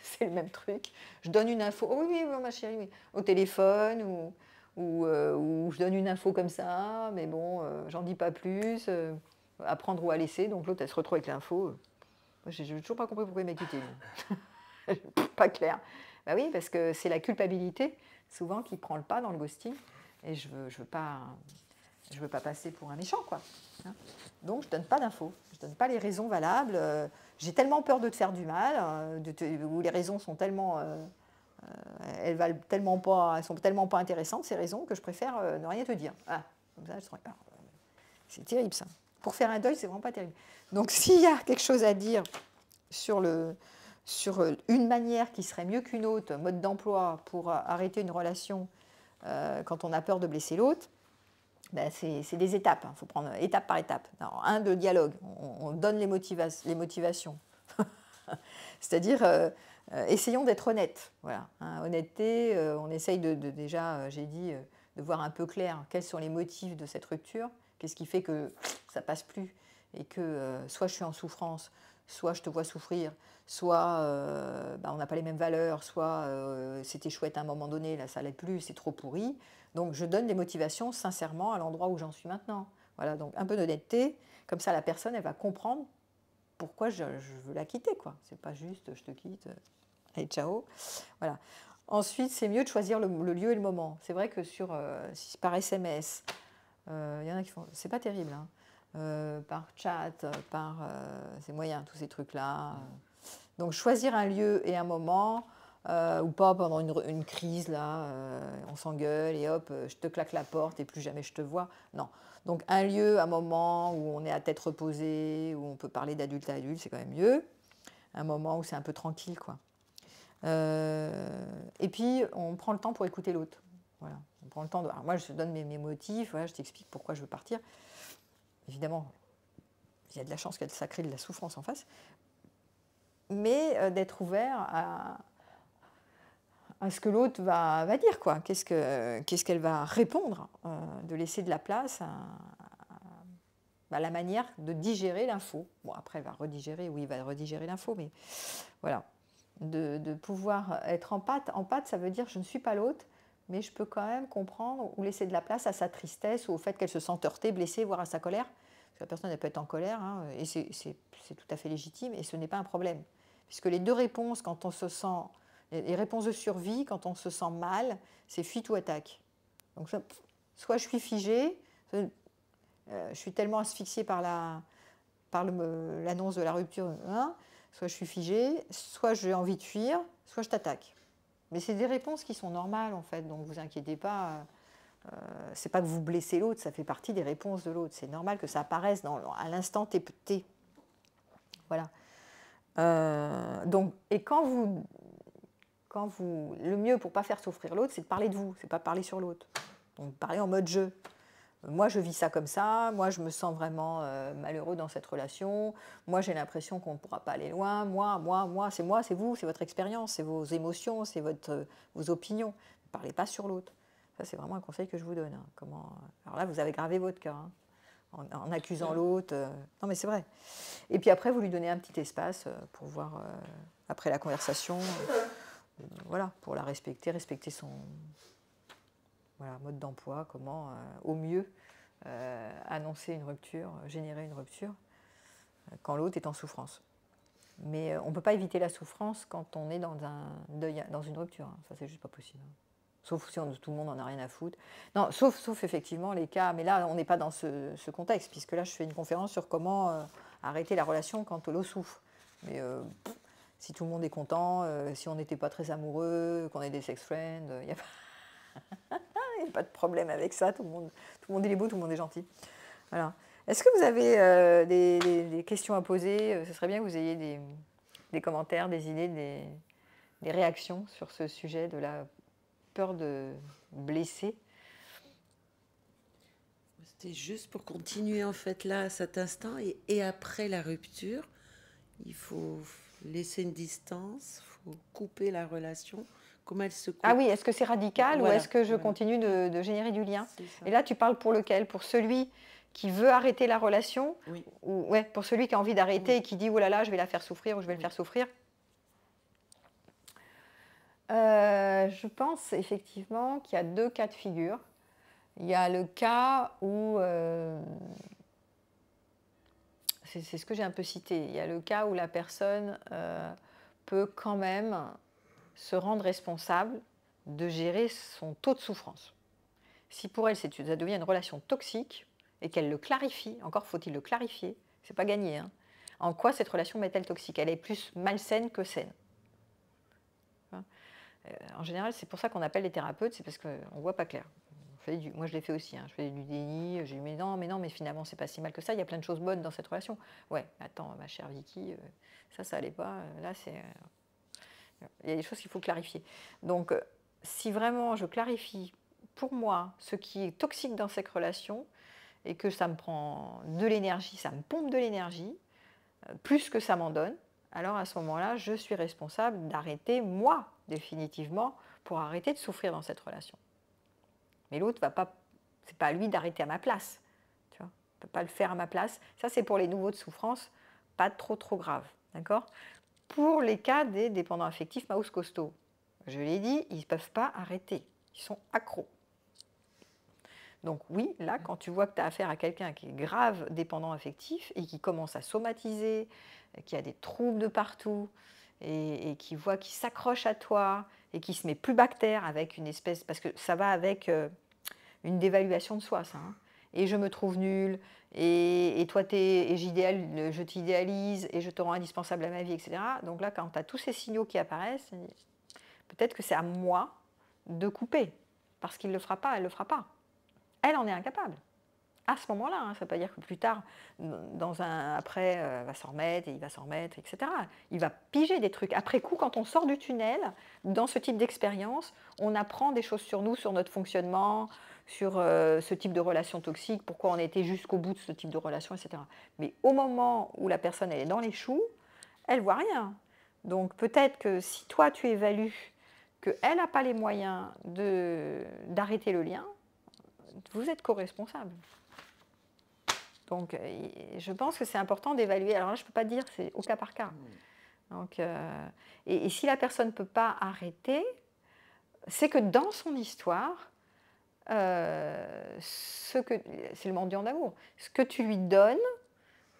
C'est le même truc. Je donne une info, oh oui, ma chérie, oui, au téléphone, ou je donne une info comme ça, mais bon, j'en dis pas plus, à prendre ou à laisser. Donc l'autre, elle se retrouve avec l'info. Je n'ai toujours pas compris pourquoi il m'a quitté. Pas clair. Bah oui, parce que c'est la culpabilité, souvent, qui prend le pas dans le ghosting. Et je veux pas passer pour un méchant, quoi. Hein. Donc je donne pas d'infos, je donne pas les raisons valables. J'ai tellement peur de te faire du mal, où les raisons sont tellement, elles sont tellement pas intéressantes ces raisons que je préfère ne rien te dire. Ah, comme ça, je serais pas. C'est terrible ça. Pour faire un deuil, c'est vraiment pas terrible. Donc s'il y a quelque chose à dire sur une manière qui serait mieux qu'une autre, mode d'emploi pour arrêter une relation quand on a peur de blesser l'autre, ben c'est des étapes, il faut prendre étape par étape. Alors, de dialogue, on donne les motivations. C'est-à-dire, essayons d'être honnêtes. Voilà, hein, honnêteté, on essaye déjà, j'ai dit, de voir un peu clair quels sont les motifs de cette rupture, qu'est-ce qui fait que ça ne passe plus et que soit je suis en souffrance, soit je te vois souffrir, soit on n'a pas les mêmes valeurs, soit c'était chouette à un moment donné, là ça ne l'est plus, c'est trop pourri. Donc je donne des motivations sincèrement à l'endroit où j'en suis maintenant. Voilà, donc un peu d'honnêteté, comme ça la personne elle va comprendre pourquoi je veux la quitter, quoi. C'est pas juste je te quitte, allez ciao. Voilà. Ensuite, c'est mieux de choisir le lieu et le moment. C'est vrai que si par SMS, il y en a qui font, c'est pas terrible, hein. Par chat, c'est moyen, tous ces trucs-là. Donc choisir un lieu et un moment, ou pas pendant une crise, là, on s'engueule et hop, je te claque la porte et plus jamais je te vois. Non. Donc un lieu, un moment où on est à tête reposée, où on peut parler d'adulte à adulte, c'est quand même mieux. Un moment où c'est un peu tranquille, quoi. Et puis, on prend le temps pour écouter l'autre. Voilà. On prend le temps alors moi, je te donne mes motifs, voilà, je t'explique pourquoi je veux partir. Évidemment, il y a de la chance qu'elle crée de la souffrance en face. Mais d'être ouvert à ce que l'autre va dire, quoi. Qu'est-ce qu'elle va répondre, de laisser de la place à la manière de digérer l'info. Bon, après, elle va redigérer, oui, il va redigérer l'info, mais voilà. De pouvoir être en pâte, ça veut dire je ne suis pas l'autre, mais je peux quand même comprendre ou laisser de la place à sa tristesse ou au fait qu'elle se sente heurtée, blessée, voire à sa colère. Parce que la personne, elle peut être en colère, hein, et c'est tout à fait légitime, et ce n'est pas un problème. Puisque les deux réponses, quand on se sent... Les réponses de survie, quand on se sent mal, c'est fuite ou attaque. Donc, soit je suis figée, je suis tellement asphyxiée par l'annonce de la rupture, hein, soit je suis figée, soit j'ai envie de fuir, soit je t'attaque. Mais c'est des réponses qui sont normales, en fait, donc ne vous inquiétez pas. C'est pas que vous blessez l'autre, ça fait partie des réponses de l'autre. C'est normal que ça apparaisse à l'instant T. Voilà. Donc, et quand vous, le mieux pour pas faire souffrir l'autre, c'est de parler de vous, c'est pas parler sur l'autre. Donc parler en mode jeu. Moi, je vis ça comme ça. Moi, je me sens vraiment malheureux dans cette relation. Moi, j'ai l'impression qu'on ne pourra pas aller loin. Moi, c'est vous, c'est votre expérience, c'est vos émotions, c'est vos opinions. Ne parlez pas sur l'autre. Ça, c'est vraiment un conseil que je vous donne. Hein. Alors là, vous avez gravé votre cas hein, en accusant l'autre. Non, mais c'est vrai. Et puis après, vous lui donnez un petit espace pour voir, après la conversation, voilà, pour la respecter son... Voilà, mode d'emploi, comment au mieux annoncer une rupture, générer une rupture quand l'autre est en souffrance. Mais on ne peut pas éviter la souffrance quand on est dans un deuil, dans une rupture. Hein. Ça, c'est juste pas possible. Hein. Sauf si tout le monde n'en a rien à foutre. Non, sauf effectivement les cas, mais là, on n'est pas dans ce contexte, puisque là, je fais une conférence sur comment arrêter la relation quand l'autre souffre. Mais si tout le monde est content, si on n'était pas très amoureux, qu'on est des sex friends, il n'y a pas... Il n'y a pas de problème avec ça, tout le monde il est beau, tout le monde est gentil. Voilà. Est-ce que vous avez des questions à poser? Ce serait bien que vous ayez des commentaires, des idées, des réactions sur ce sujet de la peur de blesser. C'était juste pour continuer en fait là, à cet instant, et après la rupture, il faut laisser une distance, il faut couper la relation. Comment elle se coupe. Ah oui, est-ce que c'est radical voilà, ou est-ce que je continue de générer du lien? ça. Et là, tu parles pour lequel? Pour celui qui veut arrêter la relation? Oui. Ou ouais, pour celui qui a envie d'arrêter et qui dit « Oh là là, je vais la faire souffrir » ou « Je vais le faire souffrir ». Je pense effectivement qu'il y a deux cas de figure. Il y a le cas où... c'est ce que j'ai un peu cité. Il y a le cas où la personne peut quand même se rendre responsable de gérer son taux de souffrance. Si pour elle, ça devient une relation toxique et qu'elle le clarifie, encore faut-il le clarifier, c'est pas gagné. Hein. En quoi cette relation m'est-elle toxique? Elle est plus malsaine que saine. En général, c'est pour ça qu'on appelle les thérapeutes, c'est parce qu'on ne voit pas clair. Moi, je l'ai fait aussi. Hein. Je fais du déni. J'ai dit mais non, mais finalement, c'est pas si mal que ça. Il y a plein de choses bonnes dans cette relation. Ouais, attends, ma chère Vicky, ça allait pas. Là, c'est... il y a des choses qu'il faut clarifier. Donc, si vraiment je clarifie pour moi ce qui est toxique dans cette relation et que ça me prend de l'énergie, ça me pompe de l'énergie, plus que ça m'en donne, alors à ce moment-là, je suis responsable d'arrêter, moi, définitivement, pour arrêter de souffrir dans cette relation. Mais l'autre va pas, c'est pas à lui d'arrêter à ma place. Tu vois, il ne peut pas le faire à ma place. Ça, c'est pour les nouveaux de souffrance, pas trop grave. D'accord ? Pour les cas des dépendants affectifs mouse costauds, je l'ai dit, ils ne peuvent pas arrêter. Ils sont accros. Donc oui, là, quand tu vois que tu as affaire à quelqu'un qui est grave dépendant affectif et qui commence à somatiser, qui a des troubles de partout et qui voit qu'il s'accroche à toi et qui se met plus bactère avec une espèce... Parce que ça va avec une dévaluation de soi, ça. Hein. Et je me trouve nulle, et toi, je t'idéalise, et je te rends indispensable à ma vie, etc. Donc là, quand tu as tous ces signaux qui apparaissent, peut-être que c'est à moi de couper, parce qu'il ne le fera pas, elle ne le fera pas. Elle en est incapable. À ce moment-là, hein, ça ne veut pas dire que plus tard, après, va s'en remettre, et il va s'en remettre, etc. Il va piger des trucs. Après coup, quand on sort du tunnel, dans ce type d'expérience, on apprend des choses sur nous, sur notre fonctionnement, sur ce type de relation toxique, pourquoi on a été jusqu'au bout de ce type de relation, etc. Mais au moment où la personne elle est dans les choux, elle ne voit rien. Donc peut-être que si toi, tu évalues qu'elle n'a pas les moyens d'arrêter le lien, vous êtes co-responsable. Donc, je pense que c'est important d'évaluer. Alors là, je ne peux pas dire, c'est au cas par cas. Donc, et si la personne ne peut pas arrêter, c'est que dans son histoire, c'est le mendiant d'amour. Ce que tu lui donnes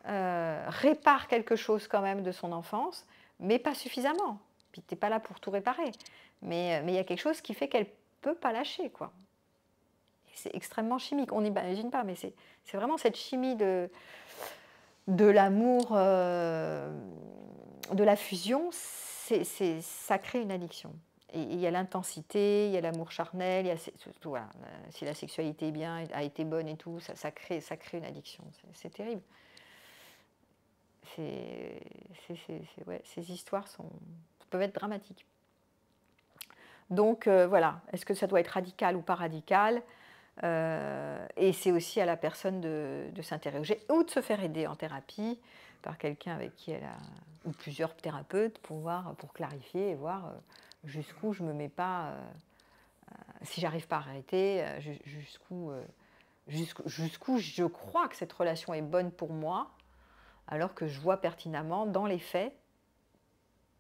répare quelque chose quand même de son enfance, mais pas suffisamment. Puis tu n'es pas là pour tout réparer. Mais il y a quelque chose qui fait qu'elle ne peut pas lâcher, quoi. C'est extrêmement chimique, on n'imagine pas, mais c'est vraiment cette chimie de l'amour, de la fusion, ça crée une addiction. il y a l'intensité, il y a l'amour charnel, il y a surtout, voilà, si la sexualité est bien, a été bonne et tout, ça crée une addiction. C'est terrible. Ouais, ces histoires peuvent être dramatiques. Donc voilà, est-ce que ça doit être radical ou pas radical? Et c'est aussi à la personne de s'interroger ou de se faire aider en thérapie par quelqu'un avec qui elle a, ou plusieurs thérapeutes pour clarifier et voir jusqu'où je me mets pas, si j'arrive pas à arrêter, jusqu'où je crois que cette relation est bonne pour moi, alors que je vois pertinemment dans les faits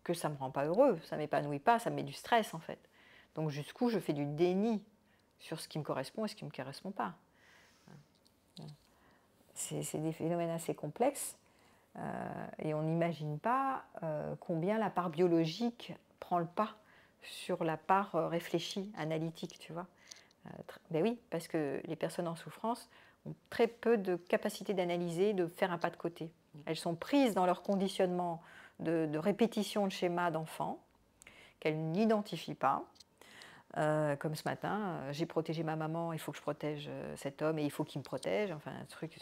que ça ne me rend pas heureux, ça ne m'épanouit pas, ça me met du stress en fait. Donc jusqu'où je fais du déni sur ce qui me correspond et ce qui ne me correspond pas. C'est des phénomènes assez complexes et on n'imagine pas combien la part biologique prend le pas sur la part réfléchie, analytique, tu vois. Ben oui, parce que les personnes en souffrance ont très peu de capacité d'analyser, de faire un pas de côté. Elles sont prises dans leur conditionnement de répétition de schémas d'enfants qu'elles n'identifient pas. Comme ce matin, j'ai protégé ma maman, il faut que je protège cet homme et il faut qu'il me protège. Enfin, un truc,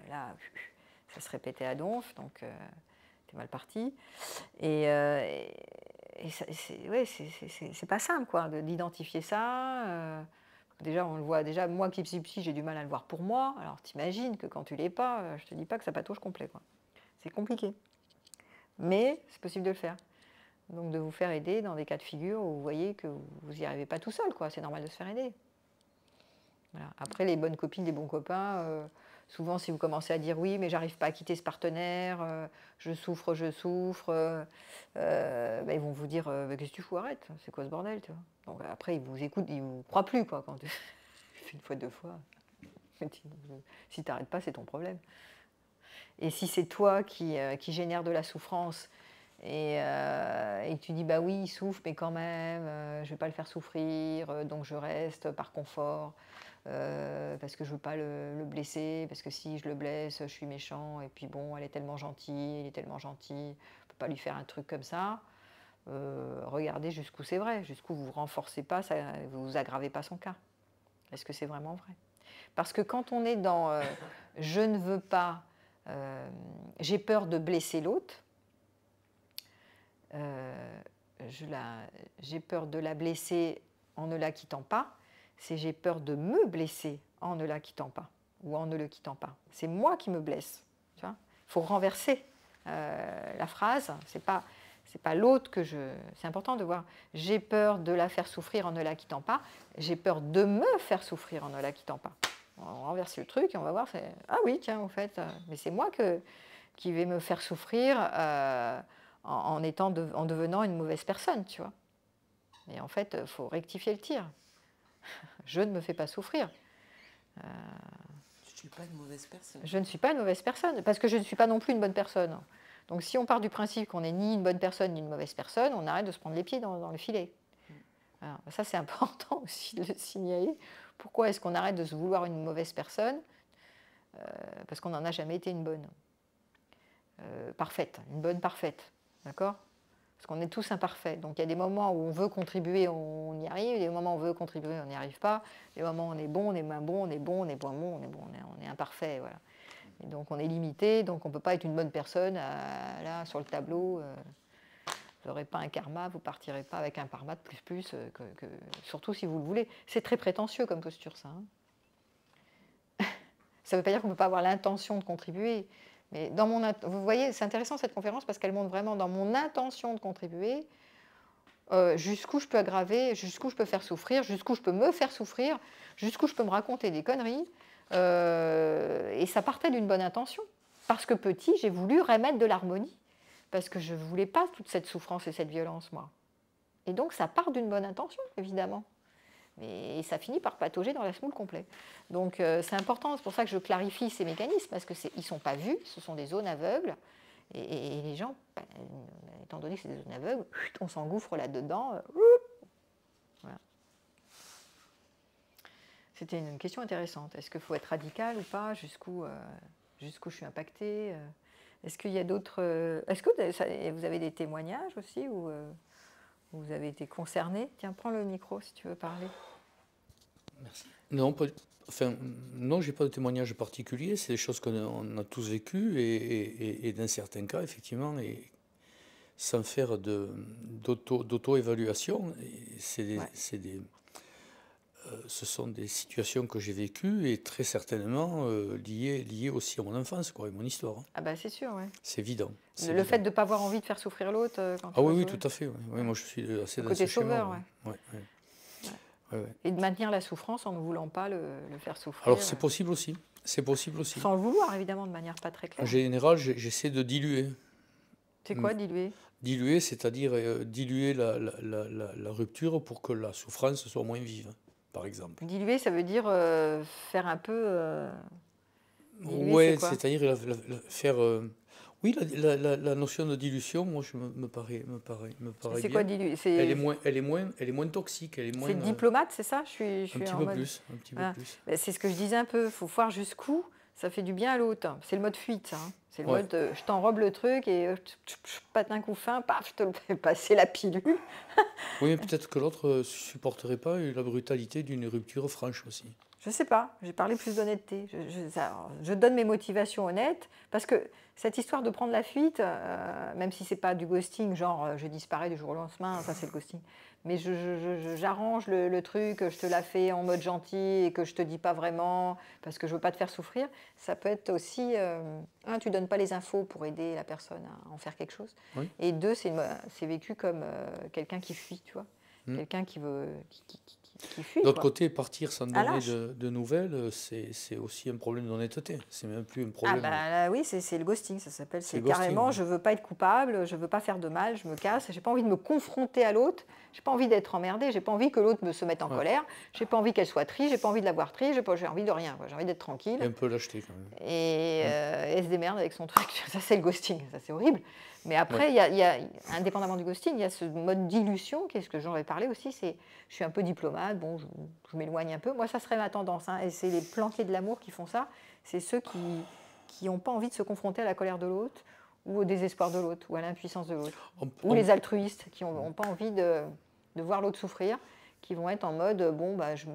là, ça se répétait à donf, donc t'es mal parti. Et c'est pas simple, quoi, d'identifier ça. Déjà, on le voit, déjà, moi qui suis psy, j'ai du mal à le voir pour moi. Alors, t'imagines que quand tu l'es pas, je te dis pas que ça patauge complet, quoi. C'est compliqué. Mais c'est possible de le faire. Donc de vous faire aider dans des cas de figure où vous voyez que vous n'y arrivez pas tout seul, quoi. C'est normal de se faire aider. Voilà. Après, les bonnes copines, les bons copains, souvent si vous commencez à dire oui, mais j'arrive pas à quitter ce partenaire, je souffre, ben, ils vont vous dire qu'est-ce que tu fous, arrête, c'est quoi ce bordel, tu vois. Donc après, ils vous écoutent, ils vous croient plus, quoi. Quand tu fais une fois, deux fois, si tu n'arrêtes pas, c'est ton problème. Et si c'est toi qui génère de la souffrance, et tu dis bah oui il souffre mais quand même je vais pas le faire souffrir donc je reste par confort parce que je veux pas le blesser, parce que si je le blesse je suis méchant et puis bon elle est tellement gentille, il est tellement gentil, on peut pas lui faire un truc comme ça. Regardez jusqu'où c'est vrai, jusqu'où vous renforcez pas ça, vous aggravez pas son cas. Est-ce que c'est vraiment vrai? Parce que quand on est dans je ne veux pas, j'ai peur de blesser l'autre, j'ai peur de la blesser en ne la quittant pas, c'est j'ai peur de me blesser en ne la quittant pas ou en ne le quittant pas. C'est moi qui me blesse. Il faut renverser la phrase. C'est pas l'autre que je... C'est important de voir. J'ai peur de la faire souffrir en ne la quittant pas. J'ai peur de me faire souffrir en ne la quittant pas. On renverse le truc et on va voir. Ah oui, tiens, en fait, mais c'est moi qui vais me faire souffrir en devenant une mauvaise personne, tu vois. Et en fait, il faut rectifier le tir. Je ne me fais pas souffrir. Je ne suis pas une mauvaise personne. Je ne suis pas une mauvaise personne, parce que je ne suis pas non plus une bonne personne. Donc si on part du principe qu'on n'est ni une bonne personne ni une mauvaise personne, on arrête de se prendre les pieds dans le filet. Alors, ça, c'est important aussi de le signaler. Pourquoi est-ce qu'on arrête de se vouloir une mauvaise personne? Parce qu'on n'en a jamais été une bonne. Parfaite, une bonne parfaite. D'accord? Parce qu'on est tous imparfaits. Donc il y a des moments où on veut contribuer, on y arrive. Des moments où on veut contribuer, on n'y arrive pas. Des moments où on est bon, on est moins bon, on est bon, on est moins bon, on est imparfait. Voilà. Et donc on est limité, donc on ne peut pas être une bonne personne. Là, sur le tableau, vous n'aurez pas un karma, vous ne partirez pas avec un karma de plus, surtout si vous le voulez. C'est très prétentieux comme posture, ça. Ça ne veut pas dire qu'on ne peut pas avoir l'intention de contribuer. Mais vous voyez, c'est intéressant cette conférence parce qu'elle montre vraiment dans mon intention de contribuer jusqu'où je peux aggraver, jusqu'où je peux faire souffrir, jusqu'où je peux me faire souffrir, jusqu'où je peux me raconter des conneries. Et ça partait d'une bonne intention. Parce que petit, j'ai voulu remettre de l'harmonie. Parce que je ne voulais pas toute cette souffrance et cette violence, moi. Et donc ça part d'une bonne intention, évidemment. Mais ça finit par patauger dans la semoule complet. Donc c'est important, c'est pour ça que je clarifie ces mécanismes, parce qu'ils ne sont pas vus, ce sont des zones aveugles, et les gens, étant donné que c'est des zones aveugles, on s'engouffre là-dedans. Voilà. C'était une question intéressante. Est-ce qu'il faut être radical ou pas? Jusqu'où je suis impactée? Est-ce qu'il y a d'autres... Est-ce que vous avez des témoignages aussi où Vous avez été concerné. Tiens, prends le micro si tu veux parler. Merci. Non, non, j'ai pas de témoignage particulier. C'est des choses qu'on a tous vécues et dans certains cas, effectivement, et sans faire d'auto-évaluation, ce sont des situations que j'ai vécues et très certainement liées aussi à mon enfance, quoi, et mon histoire. Ah bah c'est sûr, ouais. C'est évident. Le fait de ne pas avoir envie de faire souffrir l'autre quand Ah oui, tout à fait. Ouais. Ouais, moi, je suis assez dans côté ce schéma. sauveur, ouais. Et de maintenir la souffrance en ne voulant pas le faire souffrir. Alors c'est possible aussi. C'est possible aussi. Sans le vouloir, évidemment, de manière pas très claire. En général, j'essaie de diluer. C'est quoi diluer? Diluer, c'est-à-dire diluer la rupture pour que la souffrance soit moins vive, par exemple. Diluer, ça veut dire faire un peu... Oui, c'est-à-dire faire... oui, la notion de dilution, moi, me paraît C'est bien. quoi diluer? Elle est moins toxique. C'est diplomate, c'est ça? Un petit peu plus. C'est ce que je disais un peu. Il faut voir jusqu'où ça fait du bien à l'autre. C'est le mode fuite, ça. C'est le mode je t'enrobe le truc et pas d'un coup fin, paf, je te le fais passer la pilule. Oui, mais peut-être que l'autre ne supporterait pas la brutalité d'une rupture franche aussi. Je ne sais pas, j'ai parlé plus d'honnêteté. Je donne mes motivations honnêtes, parce que cette histoire de prendre la fuite, même si ce n'est pas du ghosting, genre je disparais du jour au lendemain, ça c'est le ghosting, mais j'arrange le truc, je te la fais en mode gentil et que je ne te dis pas vraiment, parce que je ne veux pas te faire souffrir, ça peut être aussi, tu ne donnes pas les infos pour aider la personne à en faire quelque chose, oui. Et deux, c'est vécu comme quelqu'un qui fuit, tu vois, quelqu'un qui veut... D'autre côté, partir sans donner de nouvelles, c'est aussi un problème d'honnêteté. C'est même plus un problème. Ah bah oui, c'est le ghosting, ça s'appelle. C'est carrément, je veux pas être coupable, je veux pas faire de mal, je me casse, j'ai pas envie de me confronter à l'autre, j'ai pas envie d'être emmerdée, j'ai pas envie que l'autre me se mette en colère, j'ai pas envie qu'elle soit triste, j'ai pas envie de l'avoir triste, j'ai envie de rien, j'ai envie d'être tranquille. Et un peu lâcheté quand même. Et elle se démerde avec son truc, ça c'est le ghosting, ça c'est horrible. Mais après, il y a, indépendamment du ghosting, il y a ce mode dilution, qui est ce que j'en ai parlé aussi, c'est je suis un peu diplomate, bon, je m'éloigne un peu. Moi, ça serait ma tendance, et c'est les planqués de l'amour qui font ça. C'est ceux qui n'ont pas envie de se confronter à la colère de l'autre, ou au désespoir de l'autre, ou à l'impuissance de l'autre. Ou les altruistes, qui n'ont pas envie de voir l'autre souffrir, qui vont être en mode, bon, bah, je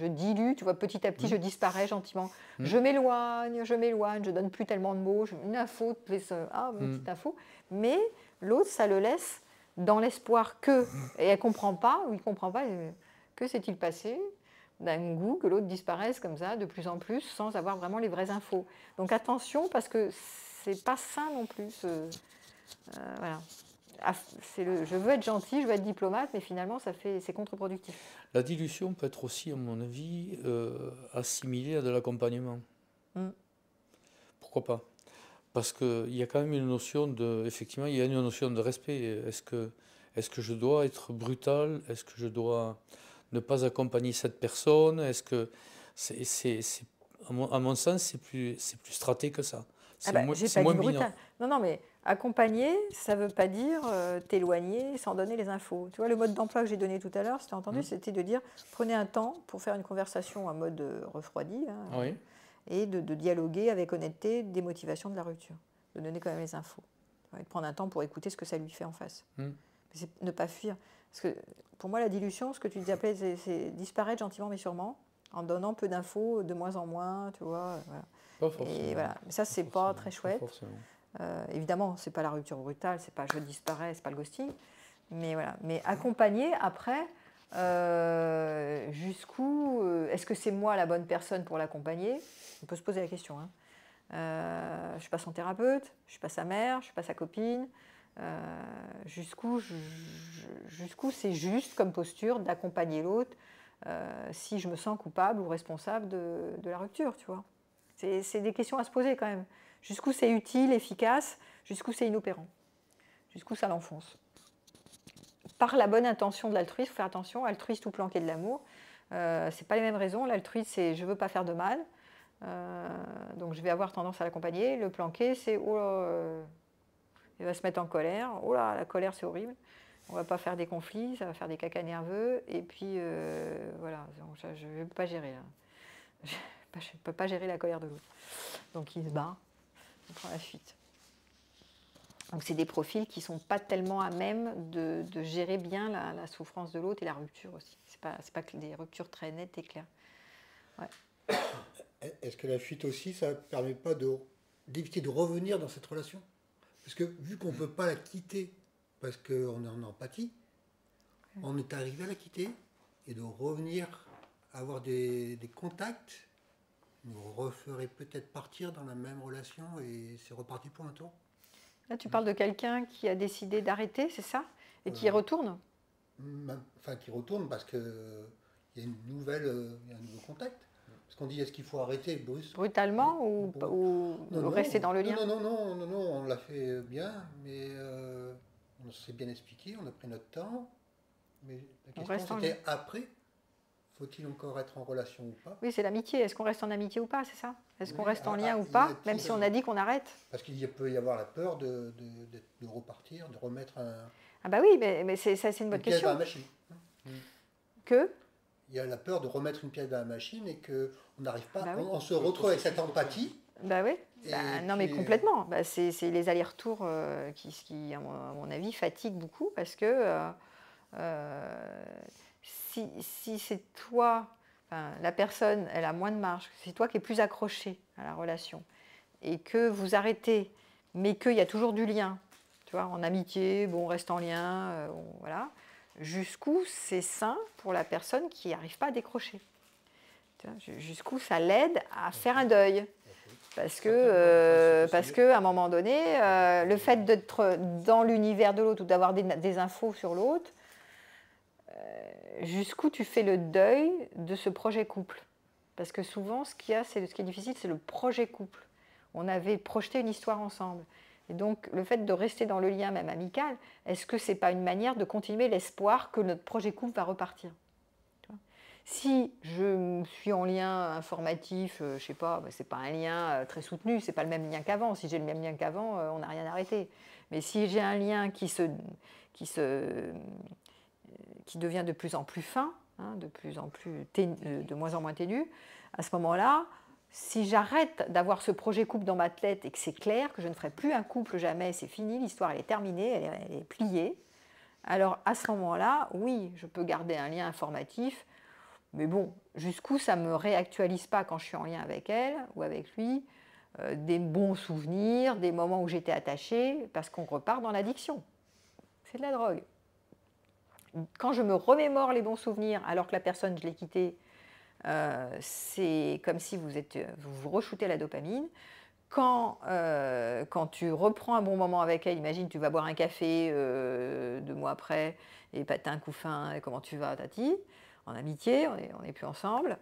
dilue, tu vois, petit à petit, je disparais gentiment. Je m'éloigne, je donne plus tellement de mots, une info, une petite info. Mais l'autre, ça le laisse dans l'espoir que, et elle comprend pas, ou il comprend pas, que s'est-il passé d'un coup que l'autre disparaisse comme ça, de plus en plus, sans avoir vraiment les vraies infos. Donc attention, parce que c'est pas sain non plus. Voilà. Je veux être gentil, je veux être diplomate, mais finalement, c'est contre-productif. La dilution peut être aussi, à mon avis, assimilée à de l'accompagnement. Pourquoi pas? Parce qu'il y a quand même une notion effectivement, il y a une notion de respect. Est-ce que je dois être brutal? Est-ce que je dois ne pas accompagner cette personne? Est-ce que à mon sens, c'est plus straté que ça. C'est moins brutal. Non, mais accompagner, ça ne veut pas dire t'éloigner sans donner les infos. Tu vois, le mode d'emploi que j'ai donné tout à l'heure, si tu as entendu, c'était de dire prenez un temps pour faire une conversation en mode refroidi, et de dialoguer avec honnêteté des motivations de la rupture, de donner quand même les infos, et de prendre un temps pour écouter ce que ça lui fait en face. C'est ne pas fuir. Parce que pour moi, la dilution, ce que tu appelais, c'est disparaître gentiment mais sûrement, en donnant peu d'infos, de moins en moins, tu vois. Voilà. Pas forcément. Et voilà. Mais ça, c'est pas très chouette. Évidemment, c'est pas la rupture brutale, c'est pas je disparais, c'est pas le ghosting. Mais voilà. Mais accompagner après, jusqu'où est-ce que c'est moi la bonne personne pour l'accompagner? On peut se poser la question. Je ne suis pas son thérapeute, je ne suis pas sa mère, je ne suis pas sa copine. Jusqu'où c'est juste comme posture d'accompagner l'autre si je me sens coupable ou responsable de la rupture, tu vois. C'est des questions à se poser quand même. Jusqu'où c'est utile, efficace, jusqu'où c'est inopérant, jusqu'où ça l'enfonce. Par la bonne intention de l'altruiste, il faut faire attention, altruiste ou planqué de l'amour, c'est pas les mêmes raisons. L'altruiste, c'est je veux pas faire de mal, donc je vais avoir tendance à l'accompagner. Le planqué, c'est il va se mettre en colère, oh là, la colère c'est horrible, on va pas faire des conflits, ça va faire des cacas nerveux, et puis voilà, je ne peux pas gérer là. Je ne peux pas gérer la colère de l'autre. Donc il se bat, il prend la fuite. Donc c'est des profils qui ne sont pas tellement à même de gérer bien la souffrance de l'autre et la rupture aussi. C'est pas que des ruptures très nettes et claires. Ouais. Est-ce que la fuite aussi, ça ne permet pas d'éviter de revenir dans cette relation? Parce que vu qu'on ne peut pas la quitter parce qu'on est en empathie, on est arrivé à la quitter et de revenir avoir des contacts nous referait peut-être partir dans la même relation et c'est reparti pour un tour. Là, tu parles de quelqu'un qui a décidé d'arrêter, c'est ça? Et qui retourne? Enfin, qui retourne parce qu'il y a il y a un nouveau contact. Parce qu'on dit, est-ce qu'il faut arrêter brutalement ou rester dans le lien? Non, on l'a fait bien, mais on s'est bien expliqué, on a pris notre temps. Mais la question, c'était après, faut-il encore être en relation ou pas? Oui, c'est l'amitié. Est-ce qu'on reste en amitié ou pas, c'est ça? Est-ce qu'on reste en lien ou pas, même si on a dit qu'on arrête? Parce qu'il peut y avoir la peur de repartir, de remettre un... Ah bah oui, mais ça, c'est une bonne question. Pièce dans la machine. Que? Il y a la peur de remettre une pièce dans la machine et qu'on n'arrive pas... Bah oui. On se retrouve avec cette empathie. Bah oui. Non, mais complètement. Bah, c'est les allers-retours qui, à mon avis, fatiguent beaucoup parce que si c'est toi, la personne, elle a moins de marge, c'est toi qui es plus accroché à la relation et que vous arrêtez, mais qu'il y a toujours du lien, tu vois, en amitié, bon, on reste en lien, voilà, jusqu'où c'est sain pour la personne qui n'arrive pas à décrocher. Jusqu'où ça l'aide à faire un deuil. Parce que à un moment donné, le fait d'être dans l'univers de l'autre ou d'avoir des infos sur l'autre, jusqu'où tu fais le deuil de ce projet couple. Parce que souvent, ce qui est difficile, c'est le projet couple. On avait projeté une histoire ensemble. Et donc, le fait de rester dans le lien, même amical, est-ce que ce n'est pas une manière de continuer l'espoir que notre projet couple va repartir? Si je suis en lien informatif, je ne sais pas, ce n'est pas un lien très soutenu, ce n'est pas le même lien qu'avant. Si j'ai le même lien qu'avant, on n'a rien arrêté. Mais si j'ai un lien qui devient de plus en plus fin, de moins en moins ténu, à ce moment-là, si j'arrête d'avoir ce projet couple dans ma tête et que c'est clair, que je ne ferai plus un couple jamais, c'est fini, l'histoire elle est terminée, elle est pliée, alors à ce moment-là, oui, je peux garder un lien informatif, mais bon, jusqu'où ça ne me réactualise pas quand je suis en lien avec elle ou avec lui, des bons souvenirs, des moments où j'étais attachée, parce qu'on repart dans l'addiction. C'est de la drogue. Quand je me remémore les bons souvenirs alors que la personne, je l'ai quittée, c'est comme si vous re-shootez la dopamine. Quand tu reprends un bon moment avec elle, imagine tu vas boire un café 2 mois après et t'as un coup fin, et comment tu vas, tati, en amitié, on n'est plus ensemble,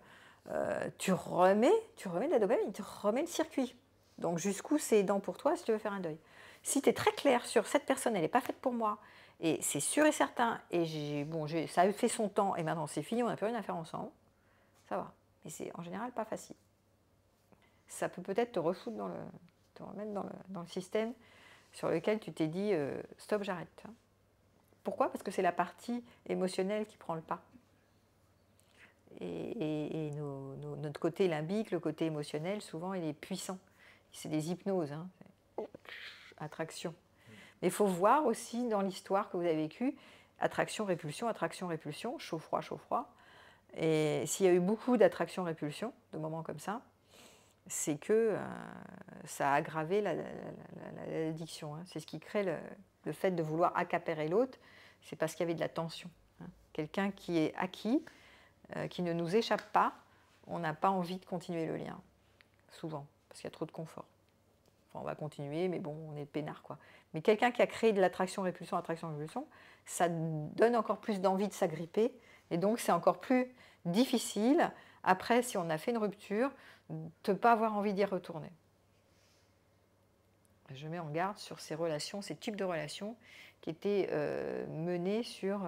tu remets de la dopamine, tu remets le circuit. Donc jusqu'où c'est aidant pour toi si tu veux faire un deuil. Si tu es très clair sur cette personne, elle n'est pas faite pour moi, et c'est sûr et certain, et ça a fait son temps, et maintenant c'est fini, on n'a plus rien à faire ensemble, ça va. Mais c'est en général pas facile. Ça peut peut-être te refoutre te remettre dans le système sur lequel tu t'es dit stop, j'arrête. Pourquoi? Parce que c'est la partie émotionnelle qui prend le pas. Et notre côté limbique, le côté émotionnel, souvent il est puissant. C'est des hypnoses, attraction. Mais il faut voir aussi dans l'histoire que vous avez vécue, attraction-répulsion, chaud-froid, chaud-froid. Et s'il y a eu beaucoup d'attraction-répulsion, de moments comme ça, c'est que ça a aggravé l'addiction. C'est ce qui crée le fait de vouloir accaparer l'autre, c'est parce qu'il y avait de la tension. Quelqu'un qui est acquis, qui ne nous échappe pas, on n'a pas envie de continuer le lien, souvent, parce qu'il y a trop de confort. Enfin, on va continuer, mais bon, on est peinard, quoi. Mais quelqu'un qui a créé de l'attraction-répulsion, ça donne encore plus d'envie de s'agripper, et donc c'est encore plus difficile, après, si on a fait une rupture, de ne pas avoir envie d'y retourner. Je mets en garde sur ces relations, ces types de relations qui étaient menées sur...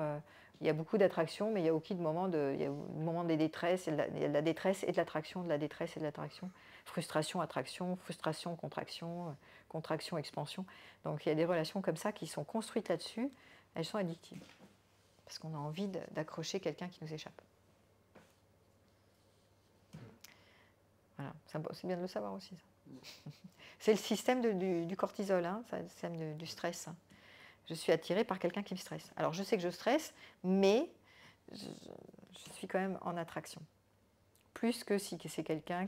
il y a beaucoup d'attraction, mais il y a aussi il y a le moment des détresses, il y a de la détresse et de l'attraction, de la détresse et de l'attraction, frustration, attraction, frustration, contraction, contraction, expansion. Donc il y a des relations comme ça qui sont construites là-dessus, elles sont addictives, parce qu'on a envie d'accrocher quelqu'un qui nous échappe. Voilà, c'est bien de le savoir aussi, ça. C'est le système du cortisol, hein, c'est le système du stress. Je suis attirée par quelqu'un qui me stresse. Alors je sais que je stresse, mais je suis quand même en attraction. Plus que si c'est quelqu'un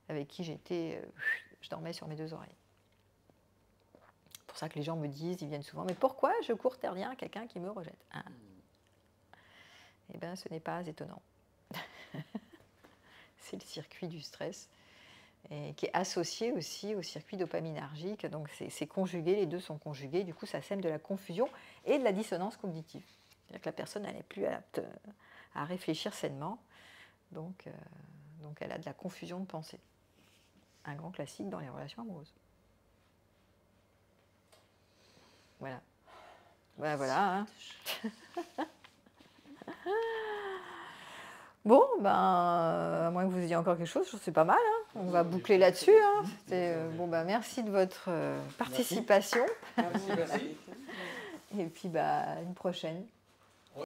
avec qui je dormais sur mes 2 oreilles. C'est pour ça que les gens me disent, ils viennent souvent, mais pourquoi je cours derrière quelqu'un qui me rejette? Eh bien, ce n'est pas étonnant. C'est le circuit du stress, et qui est associé aussi au circuit dopaminergique. Donc c'est conjugué, les deux sont conjugués. Du coup, ça sème de la confusion et de la dissonance cognitive. C'est-à-dire que la personne n'est plus apte à réfléchir sainement. Donc elle a de la confusion de pensée. Un grand classique dans les relations amoureuses. Voilà. Voilà. Hein. Bon, à moins que vous ayez encore quelque chose, c'est pas mal. Hein. On va boucler là-dessus. Hein. Merci de votre participation. Merci. Et puis, une prochaine.